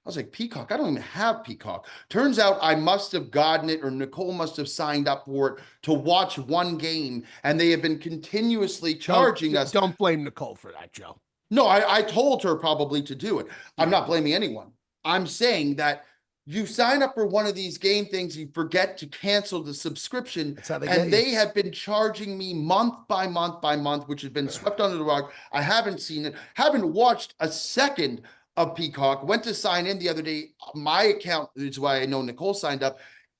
I was like, Peacock? I don't even have Peacock. Turns out I must have gotten it, or Nicole must have signed up for it to watch one game, and they have been continuously charging us. Don't blame Nicole for that, Joe. No, I told her probably to do it. I'm not blaming anyone. I'm saying that you sign up for one of these game things, you forget to cancel the subscription, That's how they and get you. they have been charging me month by month by month, which has been swept under the rug. I haven't seen it, haven't watched a second of Peacock. Went to sign in the other day. My account is why I know Nicole signed up.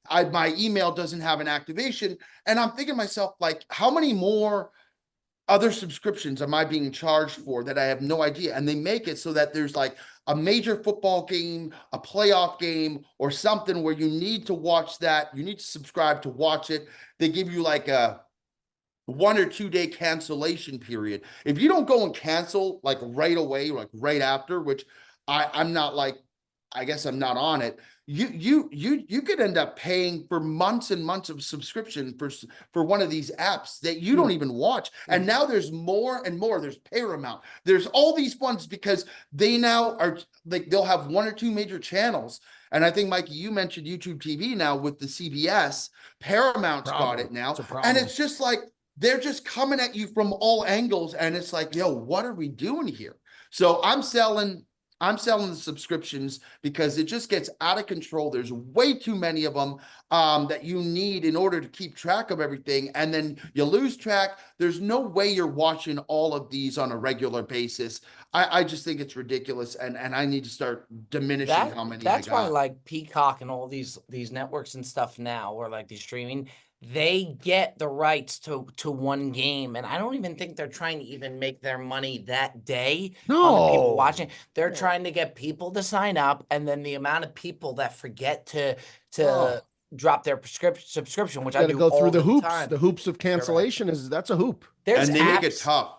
my email doesn't have an activation. And I'm thinking to myself, like, how many more other subscriptions am I being charged for that I have no idea? And they make it so that there's like a major football game, a playoff game, or something where you need to watch that. You need to subscribe to watch it. They give you like a 1 or 2 day cancellation period. If you don't go and cancel like right away, like right after, which I'm not like, I guess I'm not on it. You could end up paying for months and months of subscription for one of these apps that you don't even watch. And now there's more and more. There's Paramount. There's all these ones because they now are like, they'll have 1 or 2 major channels. And I think, Mikey, you mentioned YouTube TV now with the CBS. Paramount's got it now. And it's just like, they're just coming at you from all angles. And it's like, yo, what are we doing here? So I'm selling the subscriptions because it just gets out of control. There's way too many of them that you need in order to keep track of everything. And then you lose track. There's no way you're watching all of these on a regular basis. I just think it's ridiculous. And I need to start diminishing how many that's I got. why like Peacock and all these networks and stuff now, or like the streaming, they get the rights to one game, and I don't even think they're trying to even make their money that day on the people watching. They're trying to get people to sign up, and then the amount of people that forget to drop their subscription, which I do go through all the hoops. time. The hoops of cancellation that's a hoop. There's and they make it tough.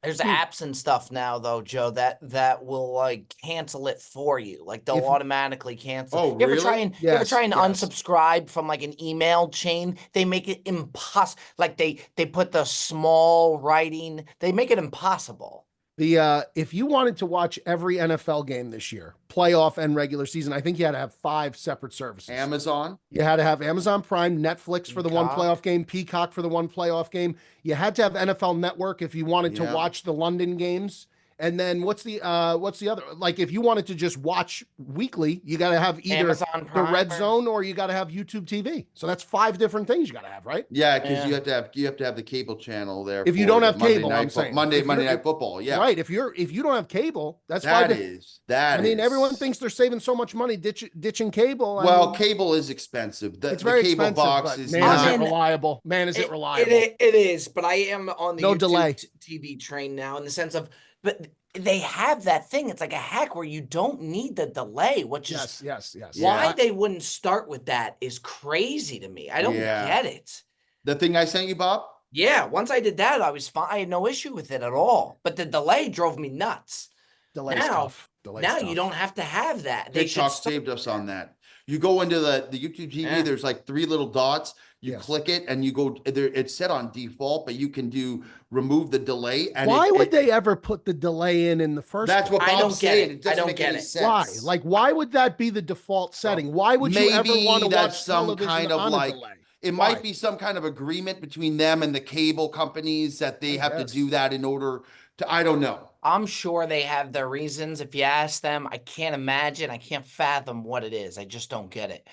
There's apps and stuff now, though, Joe, that will like cancel it for you. Like they'll automatically cancel. Oh, you ever really? you ever try and unsubscribe from like an email chain? They make it impossible. Like they put the small writing. They make it impossible. If you wanted to watch every NFL game this year, playoff and regular season, I think you had to have 5 separate services. Amazon. You had to have Amazon Prime, Netflix for the one playoff game, Peacock for the one playoff game. You had to have NFL Network if you wanted to watch the London games. And then what's the other? Like if you wanted to just watch weekly, you got to have either the Red Zone or you got to have YouTube TV. So that's 5 different things you got to have, right? Yeah, because you have to have the cable channel there. If you don't have cable, I'm saying Monday Night Football. Yeah, right. If you don't have cable, that's that why I mean, everyone thinks they're saving so much money ditching cable. Well, cable is expensive. It's very cable expensive, box is man, not is it reliable. Man, is it reliable? It is, but I am on the no YouTube delay TV train now in the sense of, but they have that thing. It's like a hack where you don't need the delay, which is yes. Why they wouldn't start with that is crazy to me. I don't get it. The thing I sent you, Bob? Yeah, once I did that, I was fine. I had no issue with it at all. But the delay drove me nuts. Delay's tough. Now you don't have to have that. TikTok saved us on that. You go into the YouTube TV, there's like 3 little dots. You click it and you go there. It's set on default, but you can remove the delay. And why would they ever put the delay in the first? That's what Bob's saying. It doesn't make any sense. Why? Like, why would that be the default setting? Why would you ever want to watch some kind of like? Delay? It might be some kind of agreement between them and the cable companies that they have to do that in order to. I don't know. I'm sure they have their reasons. If you ask them, I can't imagine. I can't fathom what it is. I just don't get it.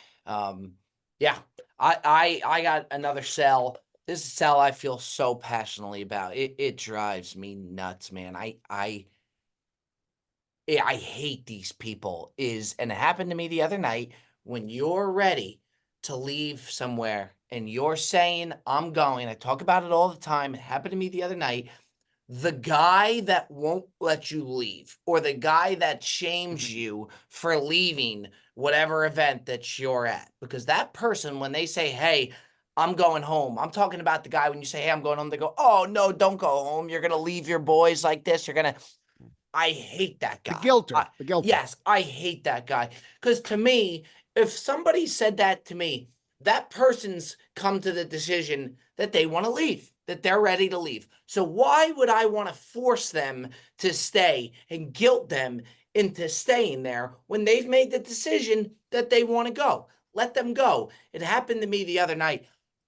Yeah, I got another sell. This is a sell I feel so passionately about. It drives me nuts, man. I hate these people. And it happened to me the other night when you're ready to leave somewhere and you're saying, I'm going. I talk about it all the time. It happened to me the other night. The guy that won't let you leave, or the guy that shames you for leaving whatever event that you're at, because that person, when they say, hey, I'm going home, I'm talking about the guy when you say, hey, I'm going home, they go, oh, no, don't go home. You're going to leave your boys like this. I hate that guy. The guilter. Yes, I hate that guy. Because to me, if somebody said that to me, that person's come to the decision that they want to leave, that they're ready to leave. So why would I want to force them to stay and guilt them into staying there when they've made the decision that they want to go? Let them go. It happened to me the other night.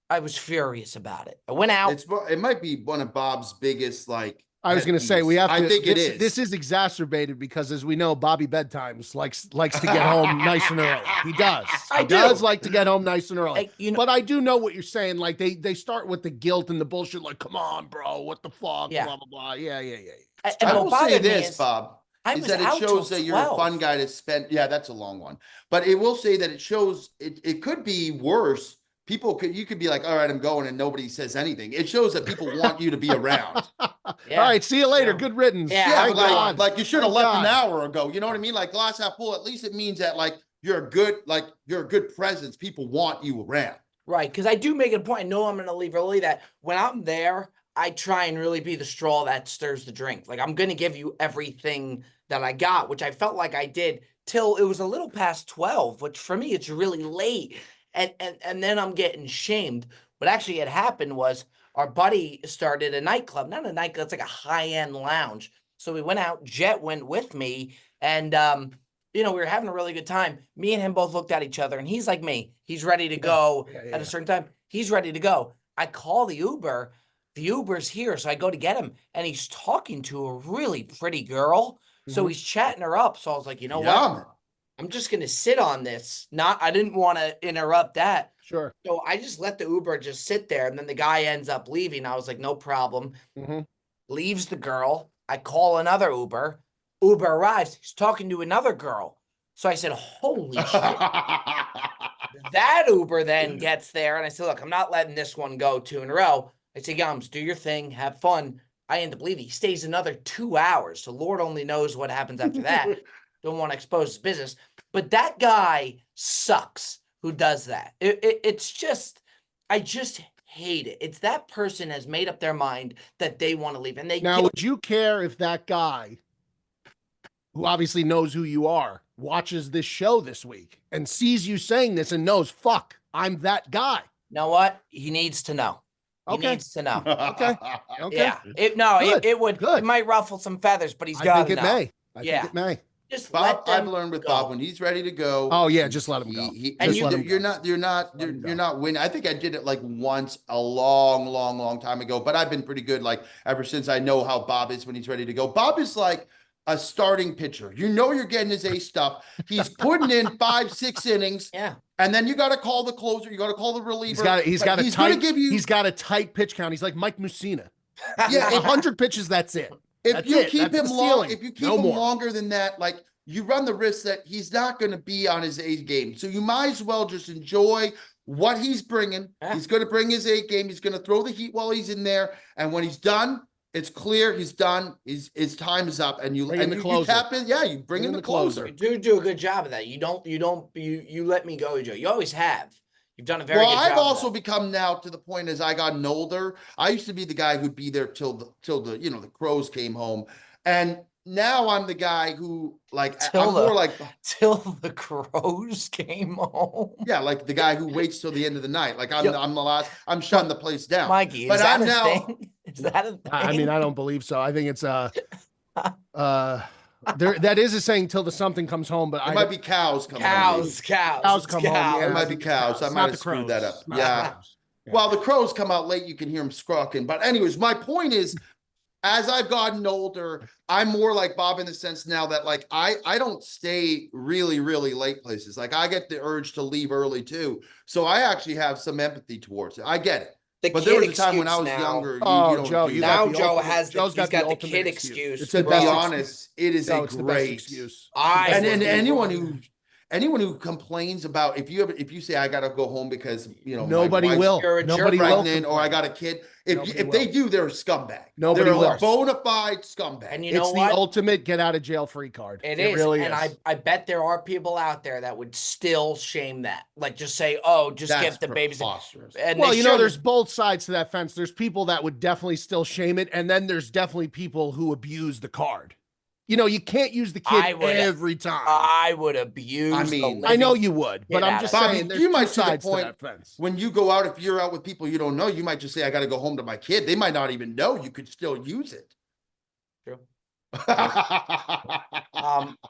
I was furious about it. I went out. It might be one of Bob's biggest, like, I was going to say, we have to, I think it is. This is exacerbated because, as we know, Bobby Bedtimes likes to get home nice and early. He does. He does like to get home nice and early. But I do know what you're saying. Like they start with the guilt and the bullshit. Like, come on, bro, what the fuck? Blah blah blah. Yeah. I will say this, Bob. I is was that it out shows till that you're a fun 12. guy to spend. Yeah, that's a long one, but it will say that it shows it could be worse. You could be like, all right, I'm going, and nobody says anything. It shows that people want you to be around. All Yeah, right, see you later. true. Good riddance. Yeah, Yeah, have a Thank good God. one. like you should have Thank left God. an hour ago. You know what I mean? Like glass half full. At least it means that like you're a good presence. People want you around. Right, because I do make it a point. I know I'm going to leave early. That when I'm there, I try and really be the straw that stirs the drink. Like I'm going to give you everything that I got, which I felt like I did till it was a little past 12, which for me it's really late. And then I'm getting shamed. What actually had happened was our buddy started a nightclub, not a nightclub, it's like a high-end lounge. So we went out. Jet went with me, and we were having a really good time. Me and him both looked at each other, and he's like me. He's ready to go at a certain time. He's ready to go. I call the Uber. The Uber's here, so I go to get him, and he's talking to a really pretty girl. So he's chatting her up. So I was like, you know what? I'm just gonna sit on this. I didn't want to interrupt that. Sure. So I just let the Uber just sit there, and then the guy ends up leaving. I was like, no problem. Leaves the girl. I call another Uber. Uber arrives. He's talking to another girl. So I said, holy shit. That Uber then gets there, and I said, look, I'm not letting this one go 2 in a row. I say, Yums, do your thing, have fun. I end up leaving. He stays another 2 hours. So Lord only knows what happens after that. Don't want to expose his business. But that guy sucks who does that. It's just, I just hate it. It's that person has made up their mind that they want to leave. And they Now, would you care if that guy, who obviously knows who you are, watches this show this week and sees you saying this and knows, fuck, I'm that guy? You know what? He needs to know. He Okay. needs to know. Okay. Yeah. Good. It would. Good. It might ruffle some feathers, but he's I got think to it know. may. I Yeah. think it may. Just Bob, let them I've learned with go. Bob when he's ready to go. Oh yeah, just let him go. And Just let him You're go. not winning. I think I did it like once a long time ago, but I've been pretty good like ever since I know how Bob is when he's ready to go. Bob is like a starting pitcher. You know you're getting his ace stuff. He's putting in 5-6 innings. Yeah. And then you got to call the closer. You got to call the reliever. He's got a tight pitch count. He's like Mike Mussina. Yeah, 100 pitches. That's it. If you keep him more. longer than that, like you run the risk that he's not going to be on his A game. So you might as well just enjoy what he's bringing. Yeah. He's going to bring his A game. He's going to throw the heat while he's in there. And when he's done, it's clear he's done. His time is up. And you tap in. Yeah, you bring in the closer. You do a good job of that. You let me go, Joe. You always have. You've done a very good job. I've also become now to the point as I gotten older. I used to be the guy who'd be there till the crows came home. And now I'm the guy who till the crows came home. Yeah, like the guy who waits till the end of the night. Like I'm the last. I'm shutting the place down. Mikey, but is that I'm a now. thing? Is that a thing? I mean, I don't believe so. I think it's there. That is a saying till the something comes home, but it might be cows coming. Cows come home. Yeah, it might be cows. I might have screwed that up. Yeah. Well, the crows come out late. You can hear them squawking. But anyways, my point is, as I've gotten older, I'm more like Bob in the sense now that like I don't stay really late places. Like I get the urge to leave early too. So I actually have some empathy towards it. I get it. But there was a time when I was younger. Joe, Joe has the kid excuse. To be honest, it is a great excuse. And anyone who complains about if you say I gotta go home because nobody will. Nobody pregnant or I got a kid. If they do, they're a scumbag. Nobody will. A bona fide scumbag. And it's the ultimate get out of jail free card. It is. Really and is. I bet there are people out there that would still shame that. Like just say, oh, just give the babies. And there's both sides to that fence. There's people that would definitely still shame it, and then there's definitely people who abuse the card. You can't use the kid every time. I would abuse. I know you would, but I'm just saying there's two sides to that fence. When you go out, if you're out with people you don't know, you might just say, I got to go home to my kid. They might not even know. You could still use it. True.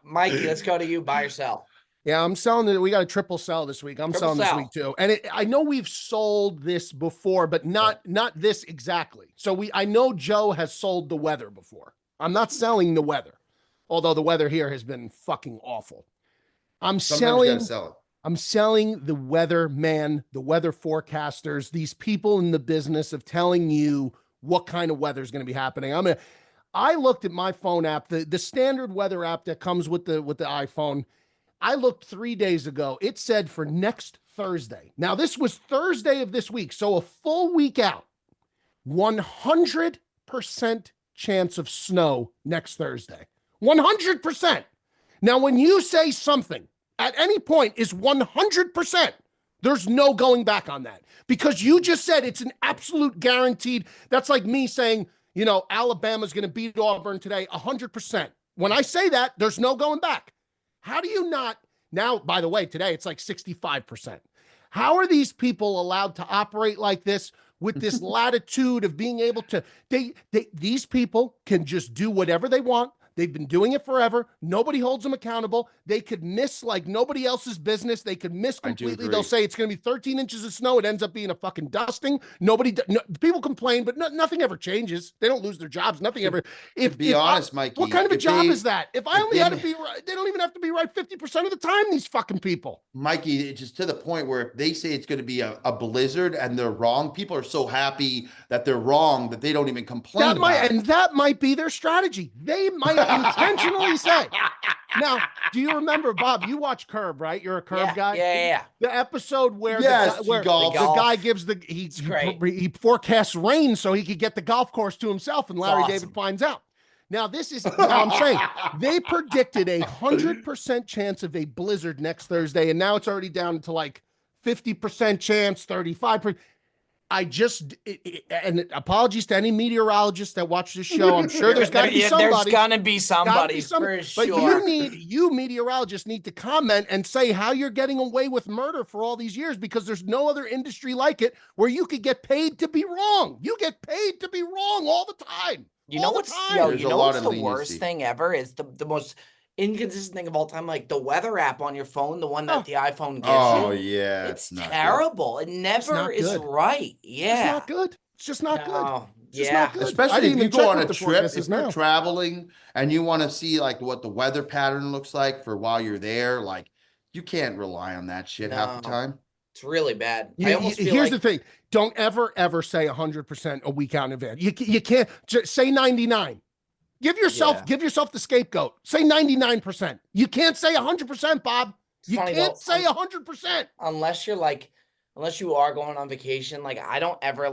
Mikey, let's go to you. Buy or sell. Yeah, I'm selling it. We got a triple sell this week. I'm selling this week too. And I know we've sold this before, but not this exactly. So I know Joe has sold the weather before. I'm not selling the weather. Although the weather here has been fucking awful. I'm selling the weather man, the weather forecasters, these people in the business of telling you what kind of weather is going to be happening. I looked at my phone app, the standard weather app that comes with the iPhone. I looked 3 days ago. It said for next Thursday. Now, this was Thursday of this week, so a full week out. 100% chance of snow next Thursday. 100%. Now, when you say something at any point is 100%, there's no going back on that because you just said it's an absolute guaranteed. That's like me saying, you know, Alabama's going to beat Auburn today 100%. When I say that, there's no going back. How do you not? Now, by the way, today it's like 65%. How are these people allowed to operate like this with this latitude of being able to, these people can just do whatever they want. They've been doing it forever. Nobody holds them accountable. They could miss like nobody else's business. They could miss completely. They'll say it's going to be 13 inches of snow. It ends up being a fucking dusting. People complain, but nothing ever changes. They don't lose their jobs. Nothing ever. To be honest, Mikey, what kind of a job is that? If I only had to be right, they don't even have to be right 50% of the time, these fucking people. Mikey, it's just to the point where if they say it's going to be a blizzard and they're wrong, people are so happy that they're wrong that they don't even complain that might be their strategy. They might intentionally say. Now, do you remember, Bob? You watch Curb, right? You're a Curb guy. Yeah. The episode where the guy gives he forecasts rain so he could get the golf course to himself, and Larry David finds out. Now, this is I'm saying they predicted 100% chance of a blizzard next Thursday, and now it's already down to like 50% chance, 35%. And apologies to any meteorologists that watch this show. I'm sure there's got to be somebody. There's going to be somebody for sure. But you meteorologists need to comment and say how you're getting away with murder for all these years, because there's no other industry like it where you could get paid to be wrong. You get paid to be wrong all the time. You know what's the worst thing ever is the most inconsistent thing of all time, like the weather app on your phone, the one that the iPhone gives you. Oh yeah, it's terrible. Good. It never is right. Yeah, it's not good. It's just not good. It's just not good. Especially if you go on a trip, if you're traveling and you want to see like what the weather pattern looks like for while you're there, like you can't rely on that shit half the time. It's really bad. Here's the thing. Don't ever say 100% a week out in advance. You can't just say 99. Give yourself the scapegoat. Say 99%. You can't say 100%, Bob. You can't say 100%. Unless you are going on vacation. Like I don't ever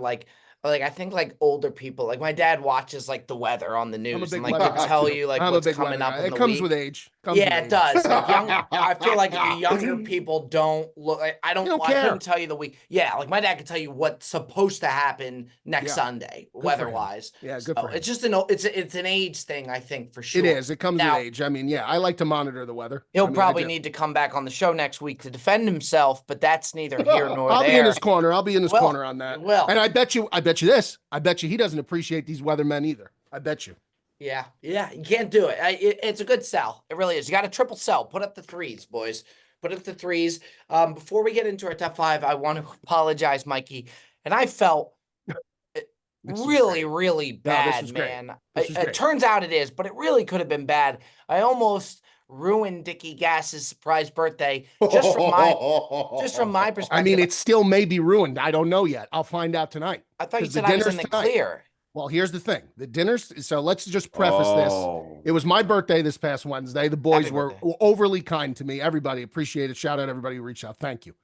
I think like older people, like my dad watches like the weather on the news and like could tell you like what's coming up in the week. It comes with age. It does. Like I feel like younger people don't look. I couldn't tell you the week. Yeah, like my dad could tell you what's supposed to happen next Sunday, weather-wise. Yeah, good for him. It's just it's an age thing, I think, for sure. It is. It comes with age. I mean, I like to monitor the weather. He'll probably need to come back on the show next week to defend himself, but that's neither here nor there. I'll be in his corner. I'll be in his corner on that. Well, and I bet you this. I bet you he doesn't appreciate these weathermen either. I bet you. Yeah, you can't do it. It's a good sell. It really is. You got a triple sell. Put up the threes, boys. Put up the threes. Before we get into our top five, I want to apologize, Mikey. And I felt really bad, man. It turns out it is, but it really could have been bad. I almost ruined Dickie Gass's surprise birthday just from my perspective. I mean, it still may be ruined. I don't know yet. I'll find out tonight. I thought you said I was in the clear. Well, here's the thing. The dinner's, so let's just preface this. It was my birthday this past Wednesday. The boys were overly kind to me. Everybody appreciated it. Shout out everybody who reached out. Thank you.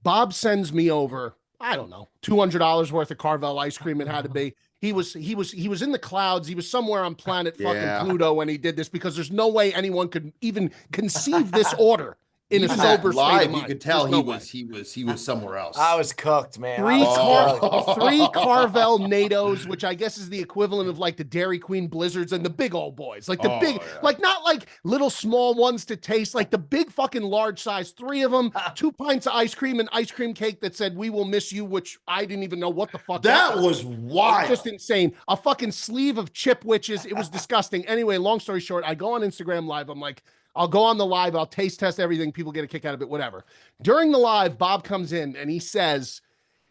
Bob sends me over, I don't know, $200 worth of Carvel ice cream. It had to be. He was in the clouds. He was somewhere on planet fucking Pluto when he did this, because there's no way anyone could even conceive this order in a sober state of mind. You could tell he was somewhere else. I was cooked, man. Three Carvel NATOs, which I guess is the equivalent of like the Dairy Queen Blizzards, and the big old boys, like the big, like not like little small ones to taste, like the big fucking large size, 3 of them, 2 pints of ice cream and ice cream cake that said "We will miss you," which I didn't even know what the fuck that was. Wild, just insane. A fucking sleeve of chip witches. It was disgusting. Anyway, long story short, I go on Instagram Live. I'm like, I'll go on the live. I'll taste test everything. People get a kick out of it, whatever. During the live, Bob comes in and he says,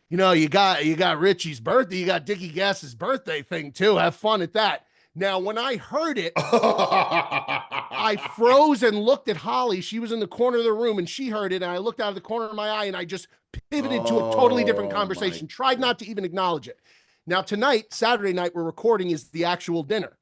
you know, you got Richie's birthday. You got Dickie Gass's birthday thing too. Have fun at that. Now, when I heard it, I froze and looked at Holly. She was in the corner of the room and she heard it. And I looked out of the corner of my eye and I just pivoted to a totally different conversation. Tried not to even acknowledge it. Now tonight, Saturday night, we're recording is the actual dinner.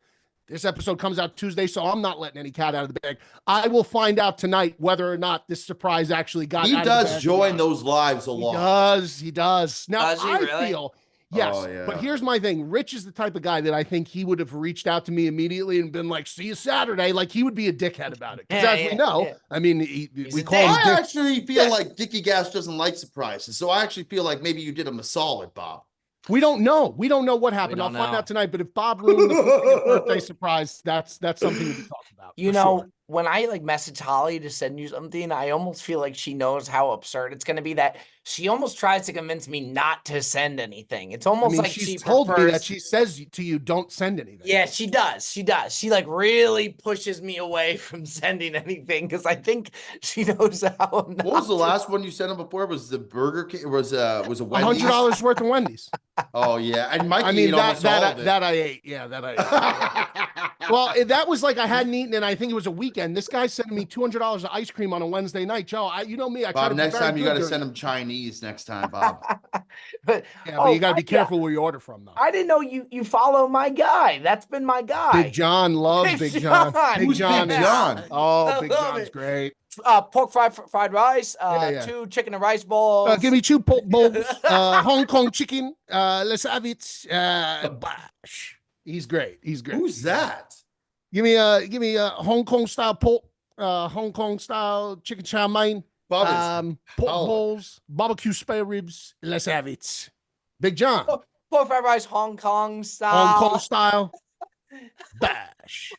This episode comes out Tuesday, so I'm not letting any cat out of the bag. I will find out tonight whether or not this surprise actually got He out of the bag does or join not. those lives a He lot. does. Now, Does he I really? feel, yes, Oh, yeah. but here's my thing. Rich is the type of guy that I think he would have reached out to me immediately and been like, see you Saturday. Like, he would be a dickhead about it. Because Yeah, as we yeah, know, yeah. I mean, He's we a call him I Dick. actually feel like Dickie Gas doesn't like surprises. So I actually feel like maybe you did him a solid, Bob. We don't know. We don't know what happened. I'll don't find know. out tonight. But if Bob ruined the 40th birthday surprise, that's something to be talked about. You for know, sure. when I like message Holly to send you something, I almost feel like she knows how absurd it's going to be, that she almost tries to convince me not to send anything. It's I almost mean, like she's she told me prefers. that she says to you, don't send anything. Yeah, she does. She does. She like really pushes me away from sending anything because I think she knows how. What was the last one you sent him before? Was the Burger King? Was a Wendy's? $100 worth of Wendy's. Oh yeah, and Mikey I mean, ate almost all of it. that I ate. Yeah, that I ate. Well, that was like I hadn't eaten, and I think it was a weekend. This guy sending me $200 of ice cream on a Wednesday night. Joe, you know me. I try Bob, to be next very time you good got to during- send him Chinese. Next time, Bob. But Yeah, but you got to be yeah. careful where you order from, though. I didn't know you follow my guy. That's been my guy. Big John loves Big Big John. John. Big Who's John. Big is- John? Oh, I Big love John's it. great. Pork fried rice. Yeah. 2 chicken and rice balls. Give me 2 pork bowls. Hong Kong chicken. Let's have it. Bash. He's great. He's great. Who's that? Give me a Hong Kong style pork. Hong Kong style chicken chow mein. Bob is Pork Holland. bowls, barbecue spare ribs. Let's have it. Big John. Pork fried rice, Hong Kong style. Hong Kong style. Bash.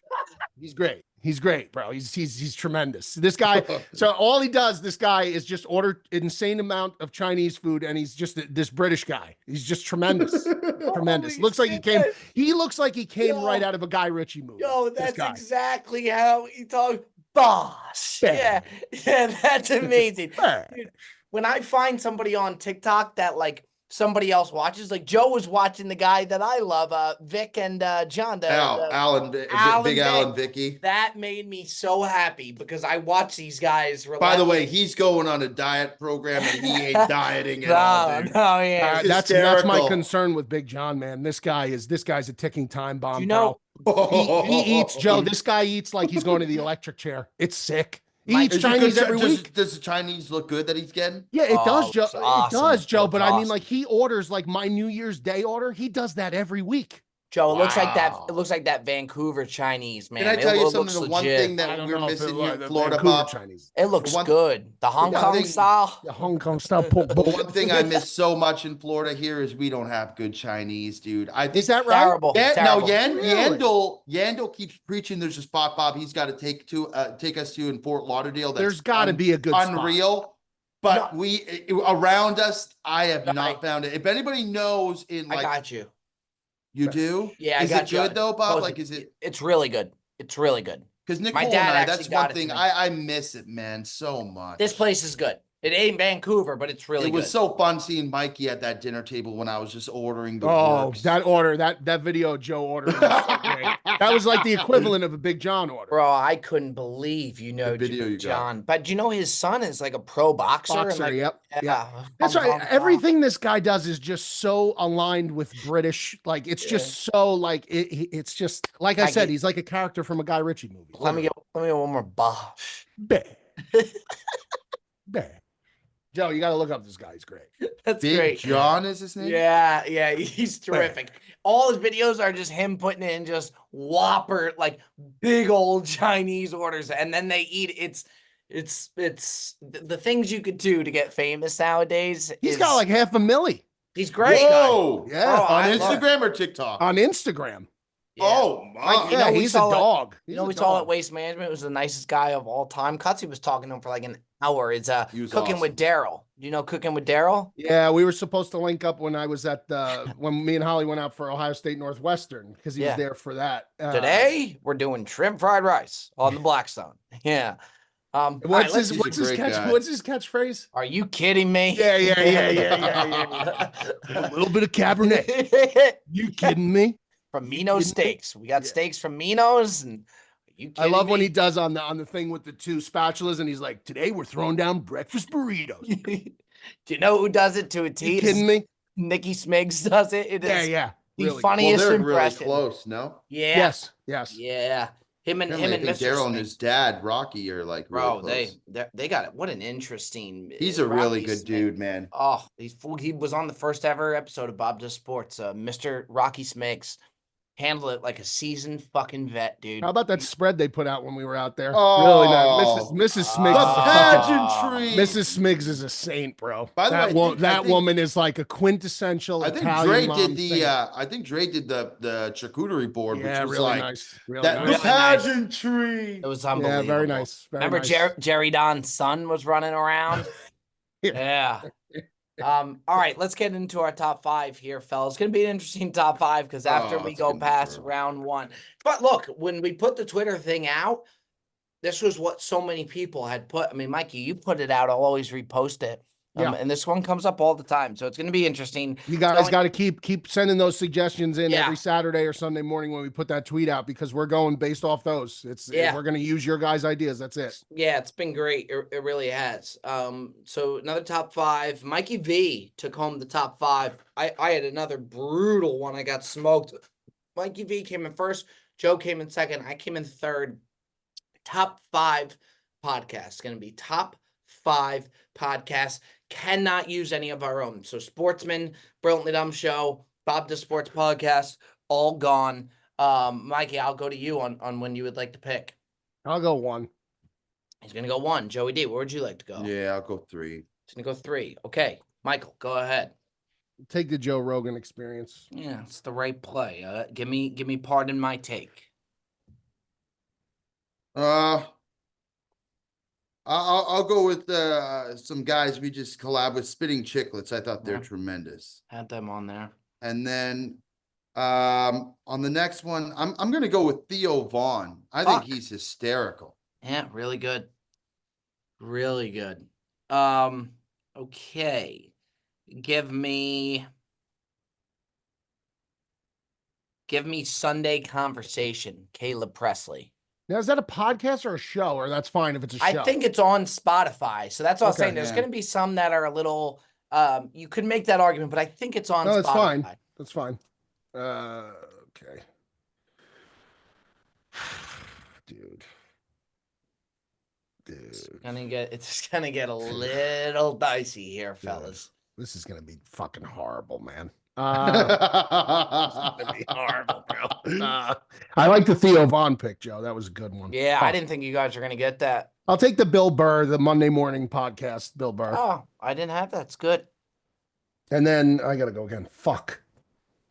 He's great. He's great, bro. He's tremendous. This guy. So all he does, this guy, is just order insane amount of Chinese food, and he's just this British guy. He's just tremendous. Tremendous. Holy Looks like he shit, came. man. He looks like he came Yo. right out of a Guy Ritchie movie. Yo, this that's guy. exactly how he talks. Boss. Yeah, that's amazing. Dude, when I find somebody on TikTok that like somebody else watches, like Joe was watching the guy that I love, Vic and John. Alan, Big Vic. Alan Vicky. That made me so happy because I watch these guys. By the way, he's going on a diet program and he ain't dieting at no, all, dude. yeah. That's my hysterical. concern with Big John, man. This guy's a ticking time bomb. You know, bro. He eats, Joe. This guy eats like he's going to the electric chair. It's sick. He eats Is it Chinese good- every does, week. Does the Chinese look good that he's getting? Yeah, it does, Oh, Joe. it's awesome. It does, Joe. It's But I mean, awesome. like he orders like my New Year's Day order. He does that every week. Joe, it looks like that. Wow. It looks like that Vancouver Chinese, man. Can I tell it, you it something? looks The one legit. thing I that don't we're know if missing it here was in the Florida, Vancouver Bob. Chinese. It looks one- good. The Hong one Kong thing- style. The Hong Kong style pork The bowl. one thing I miss so much in Florida here is we don't have good Chinese, dude. I think Is that right? Terrible. Yeah, terrible. no, Really? Yandel keeps preaching. There's a spot, Bob. He's got to take us to in Fort Lauderdale. There's got to be a good spot. unreal. But around us, I have Right. not found it. If anybody knows in I like got you. you do, Yeah, I is got it you. good though, Bob? Post Like, is it? It's really good. It's really good. Because My Nicole dad and I, actually that's got one it thing to me. I miss it, man, so much. This place is good. It ain't Vancouver, but it's really it was good. so fun seeing Mikey at that dinner table when I was just ordering the Oh, works. that video Joe ordered was so great. That was like the equivalent of a Big John order. Bro, I couldn't believe you know video you got. John. But you know his son is like a pro boxer. and, Boxer, like, yep. yeah. That's Hong right. Kong style. Everything this guy does is just so aligned with British. Like it's just so like it's just like I I said, get- he's like a character from a Guy Ritchie movie. Let me get one more bosh. Bear. Bear. Joe, you got to look up this guy. He's great. That's Big great. John is his name? Yeah, he's terrific. All his videos are just him putting in just whopper, like big old Chinese orders, and then they eat. It's the things you could do to get famous nowadays. He's got like half a milli he's great. Whoa! Yeah. Oh, On I love it. Instagram or TikTok? on Instagram. Yeah. Oh my! Like, you Yeah, know, we he's a saw it- dog. You He's know, a we saw dog. at Waste Management was the nicest guy of all time. Cutsy was talking to him for like an hour. It's He was Cooking with Daryl. Do you know Cooking with Daryl? Yeah, we were supposed to link up when I was at when me and Holly went out for Ohio State Northwestern because he Yeah. was there for that. Today we're doing shrimp fried rice on the Blackstone. Yeah. All right, What's let's- his what's his great catch guy. what's his catchphrase? Are you kidding me? Yeah. A little bit of Cabernet. You kidding me? From You Mino's kidding me? Steaks. We got Yeah. steaks from Mino's, and are you I kidding love when me? he does on the thing with the 2 spatulas and he's like, today we're throwing down breakfast burritos. Do you know who does it to a You T? kidding me? Nikki Smiggs does it. It Yeah, is yeah. the Really good. Well, funniest they're really impression. close, no? Yeah, Yes, yes. yeah. Him and Apparently, I think Mr. Daryl and Smiggs. his dad, Rocky, are like really Bro, close. they got it. What an interesting. He's a really Rocky good Smiggs. dude, man. Oh, he was on the first ever episode of Bob Does Sports. Mr. Rocky Smiggs handled it like a seasoned fucking vet, dude. How about that spread they put out when we were out there? Oh, Really nice. Mrs. Smiggs the is a fucking pageantry. Mrs. Smiggs is a saint, bro. By the way, I think- woman is like a quintessential I think Italian Dre mom did the. saint. I think Dre did the charcuterie board, Yeah, which was really like nice. Really that. nice. The Really nice. pageantry. It was Yeah, unbelievable. very nice. Very Remember nice. Jerry Don's son was running around? Yeah. All right, let's get into our top 5 here, fellas. It's gonna be an interesting top 5 because after we it's go gonna be past brutal. round 1. But look, when we put the Twitter thing out, this was what so many people had put. I mean, Mikey, you put it out. I'll always repost it. Yeah. And this one comes up all the time, so it's going to be interesting. You guys got to keep sending those suggestions in Yeah. every Saturday or Sunday morning when we put that tweet out because we're going based off those. Yeah. We're going to use your guys' ideas. That's it. Yeah, it's been great. It really has. So another top 5. Mikey V took home the top 5. I had another brutal one. I got smoked. Mikey V came in first. Joe came in second. I came in third. Top 5 podcasts. Going to be top 5 podcasts. Cannot use any of our own. So Sportsman, Brilliantly Dumb Show, Bob the Sports Podcast, all gone. Mikey, I'll go to you on when you would like to pick. I'll go 1. He's going to go 1. Joey D, where would you like to go? Yeah, I'll go 3. He's going to go 3. Okay. Michael, go ahead. Take the Joe Rogan experience. Yeah, it's the right play. Give me pardon my take. I'll go with some guys we just collab with, Spitting Chicklets. I thought they're Yeah. tremendous. Had them on there. And then on the next one, I'm gonna go with Theo Vaughn. I think Fuck. he's hysterical. Yeah, really good. Really good. Okay. Give me Sunday Conversation, Caleb Presley. Now, is that a podcast or a show? Or that's fine if it's a show? I think it's on Spotify. So that's what I was Okay, saying. There's yeah. going to be some that are a little you could make that argument, but I think it's on No, Spotify. that's fine. That's fine. Okay. Dude. It's gonna get a little dicey here, fellas. This is gonna be fucking horrible, man. Horrible, Gonna be horrible, bro. I like the Theo Vaughn pick, Joe. That was a good one. Yeah, Oh, I didn't think you guys were gonna get that. I'll take the Bill Burr, the Monday morning podcast, Bill Burr. Oh, I didn't have that. It's good. And then I gotta go again. Fuck.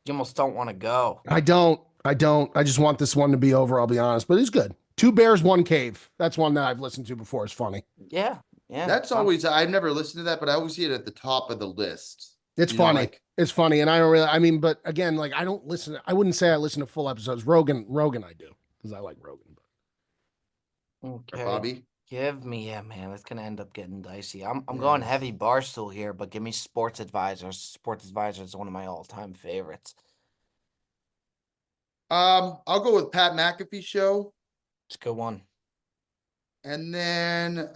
You almost don't want to go. I don't. I just want this one to be over, I'll be honest. But it's good. 2 Bears, 1 Cave. That's one that I've listened to before. It's funny. Yeah, yeah. That's always, I've never listened to that, but I always see it at the top of the list. It's You know, funny. like- It's funny. And I don't really, I mean, but again, like I don't listen. I wouldn't say I listen to full episodes. Rogan I do because I like Rogan. Okay. Bobby. Give me, yeah, man. It's gonna end up getting dicey. I'm going heavy Barstool here, but give me Sports Advisors. Sports Advisors is one of my all-time favorites. I'll go with Pat McAfee show. It's a good one. And then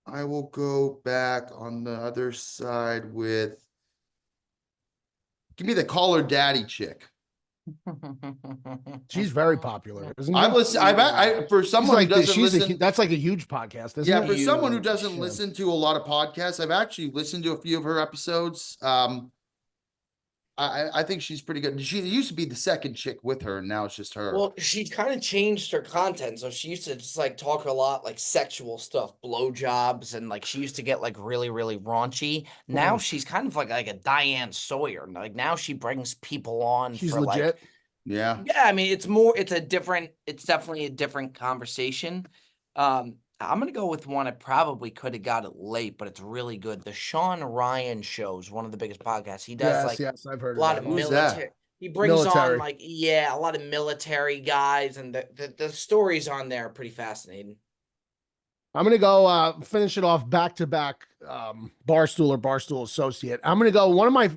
I will go back on the other side with, give me the Caller Daddy chick. She's very popular, isn't she? I've listened. For She's someone like who doesn't listen. that's like a huge podcast, isn't Yeah, it? for someone who Huge, doesn't yeah. listen to a lot of podcasts, I've actually listened to a few of her episodes. I think she's pretty good. She used to be the second chick with her, and now it's just her. Well, she kind of changed her content. So she used to just like talk a lot like sexual stuff, blowjobs, and like she used to get like really, really raunchy. Now she's kind of like a Diane Sawyer. Like now she brings people on She's for legit. like Yeah. yeah, I mean it's definitely a different conversation. I'm gonna go with one I probably could have got it late, but it's really good. The Sean Ryan Show is one of the biggest podcasts. He does Yes, I've heard a lot of of that. Who's that? military. He brings Military. on like a lot of military guys, and the stories on there are pretty fascinating. I'm gonna go finish it off back to back. Barstool or Barstool Associate. I'm gonna go one of my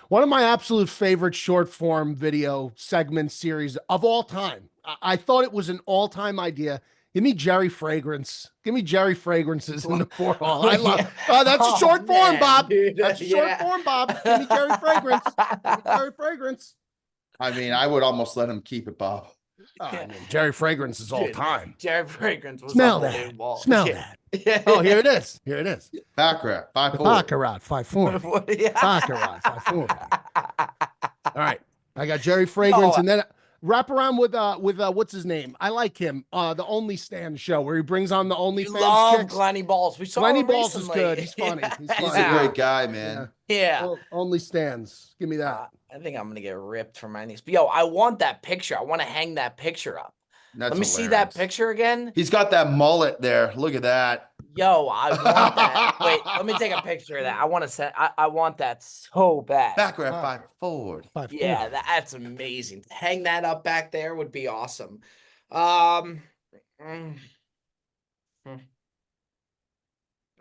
one of my absolute favorite short form video segment series of all time. I thought it was an all time idea. Give me Jerry Fragrance. Give me Jerry Fragrances in the 4 hall. I love. Yeah. Oh, that's a short form, man, Bob. dude, That's a short form, Bob. Give me Jerry Fragrance. Give me Jerry Fragrance. I mean, I would almost let him keep it, Bob. Oh, I mean, Jerry Fragrance is all Dude, time. Jerry Fragrance was Smell that. unbelievable. Smell Yeah. that. Oh, here it is. Here it is. Baccarat, The 5-4. Baccarat 5-4. What- yeah. Baccarat 5-4. All right. I got Jerry Fragrance, No. and then wrap around with what's his name? I like him. The Only Stand show where he brings on the You OnlyFans love chicks. Glenny Balls. We saw Glenny him Balls is recently. good. He's funny. He's funny. He's a great guy, man. Yeah. Only Stands. Give me that. I think I'm gonna get ripped for my niece. But yo, I want that picture. I want to hang that picture up. That's Let me see that hilarious. picture again. He's got that mullet there. Look at that. Yo, I want that. Wait, let me take a picture of that. I want to send. I want that so bad. Baccarat 5-4. 5-4. Yeah, that's amazing. To hang that up back there would be awesome. Mm,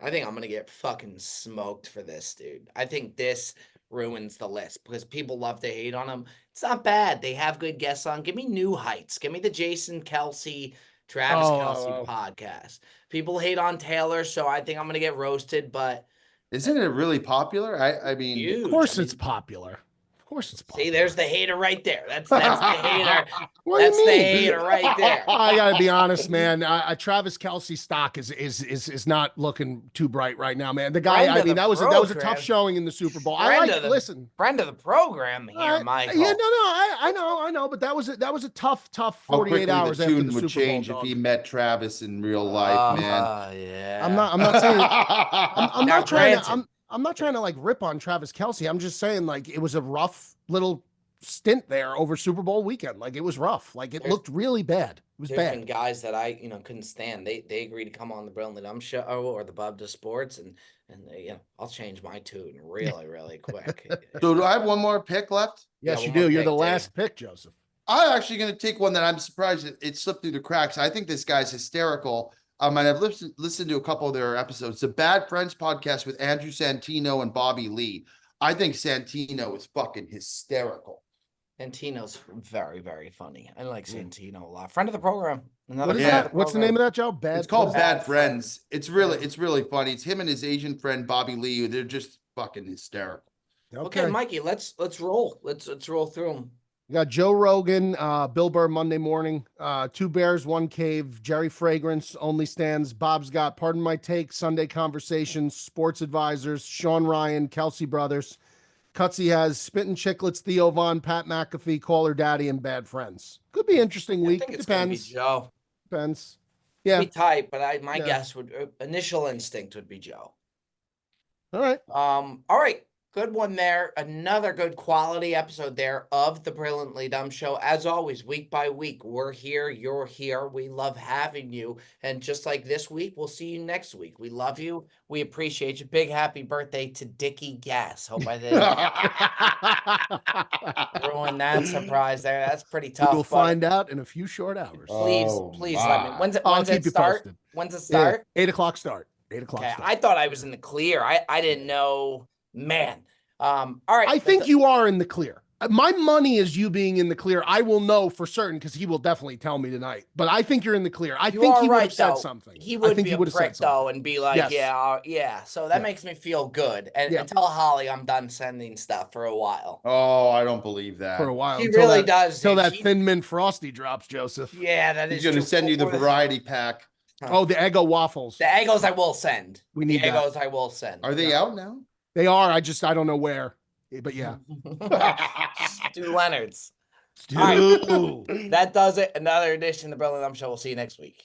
I think I'm gonna get fucking smoked for this, dude. I think this ruins the list because people love to hate on them. It's not bad. They have good guests on. Give me new heights. Give me the Jason Kelsey, Travis Kelsey podcast. People hate on Taylor, so I think I'm gonna get roasted. But Isn't it really popular? I mean, huge. Of course I it's mean, popular. Of course it's popular. see, there's the hater right there. That's the hater. What do you That's the mean? hater right there. I gotta be honest, man. Travis Kelsey stock is not looking too bright right now, man. The guy, Friend I of mean, the that was a program. tough showing in the Super Bowl. I Friend like of the- listen. Friend of the program here, Michael. Yeah, I know, but that was a tough how 48 quickly hours the after tune the would Super Bowl. change if Dog. he met Travis in real life, man. Yeah. I'm not saying I'm Now, not trying to granted- I'm not trying to like rip on Travis Kelsey. I'm just saying like it was a rough little stint there over Super Bowl weekend. Like it was rough. Like it looked really bad. It was There's bad. been guys that I couldn't stand. They agreed to come on the Brilliantly Dumb show or the Bob to Sports, and they, I'll change my tune really quick. So do I have one more pick left? Yes, Yeah, you one more do. You're pick, the Dave. last pick, Joseph. I'm actually going to take one that I'm surprised it slipped through the cracks. I think this guy's hysterical. And I've listened to a couple of their episodes. The Bad Friends podcast with Andrew Santino and Bobby Lee. I think Santino is fucking hysterical. Santino's very funny. I like Santino a lot. Friend of the program. Another What is friend Yeah. of that? What's the name of that, Joe? Bad. It's called what is that? Bad Friends. It's really funny. It's him and his Asian friend Bobby Lee. They're just fucking hysterical. Okay, Mikey, let's roll. Let's roll through them. You got Joe Rogan, Bill Burr Monday Morning, Two Bears, One Cave, Jerry Fragrance, Only Stands, Bob's got Pardon My Take, Sunday Conversations, Sports Advisors, Sean Ryan, Kelsey Brothers. Cutsy has Spittin' Chicklets, Theo Vaughn, Pat McAfee, Call Her Daddy, and Bad Friends. Could be interesting I week. think it's gonna be Depends. Joe. Depends. Yeah. Yeah. Be tight, but my Yeah. guess would initial instinct would be Joe. All right. All right. Good one there. Another good quality episode there of the Brilliantly Dumb Show. As always, week by week, we're here, you're here. We love having you. And just like this week, we'll see you next week. We love you. We appreciate you. Big happy birthday to Dickie Gas. Hope I didn't ruin that surprise there. That's pretty tough. We'll find out in a few short hours. Please, Oh, please let me. my. When's I'll it keep you start? posted. When's it Yeah, start? 8 o'clock start. 8 o'clock Okay, start. I thought I was in the clear. I didn't know. Man. All right. I think you are in the clear. My money is you being in the clear. I will know for certain because he will definitely tell me tonight. But I think you're in the clear. I You think are he would right, have said though. something. He I would think be he a would have prick said though something. and be like, Yes. yeah. So that Yeah. makes me feel good. And Yeah. tell Holly I'm done sending stuff for a while. Oh, I don't believe that. For a while. He until really that, does. Until dude. that She- Thin Mint Frosty drops, Joseph. Yeah, that is He's going to true. send you the Or variety pack. Oh, the Eggo waffles. The Eggos I will send. We need the that. Eggos I will send. Are they out now? They are. I don't know where. But yeah. Stu Leonard's. Stu. All That does it. Another edition of the Brilliant Dumb Show. We'll see you next week.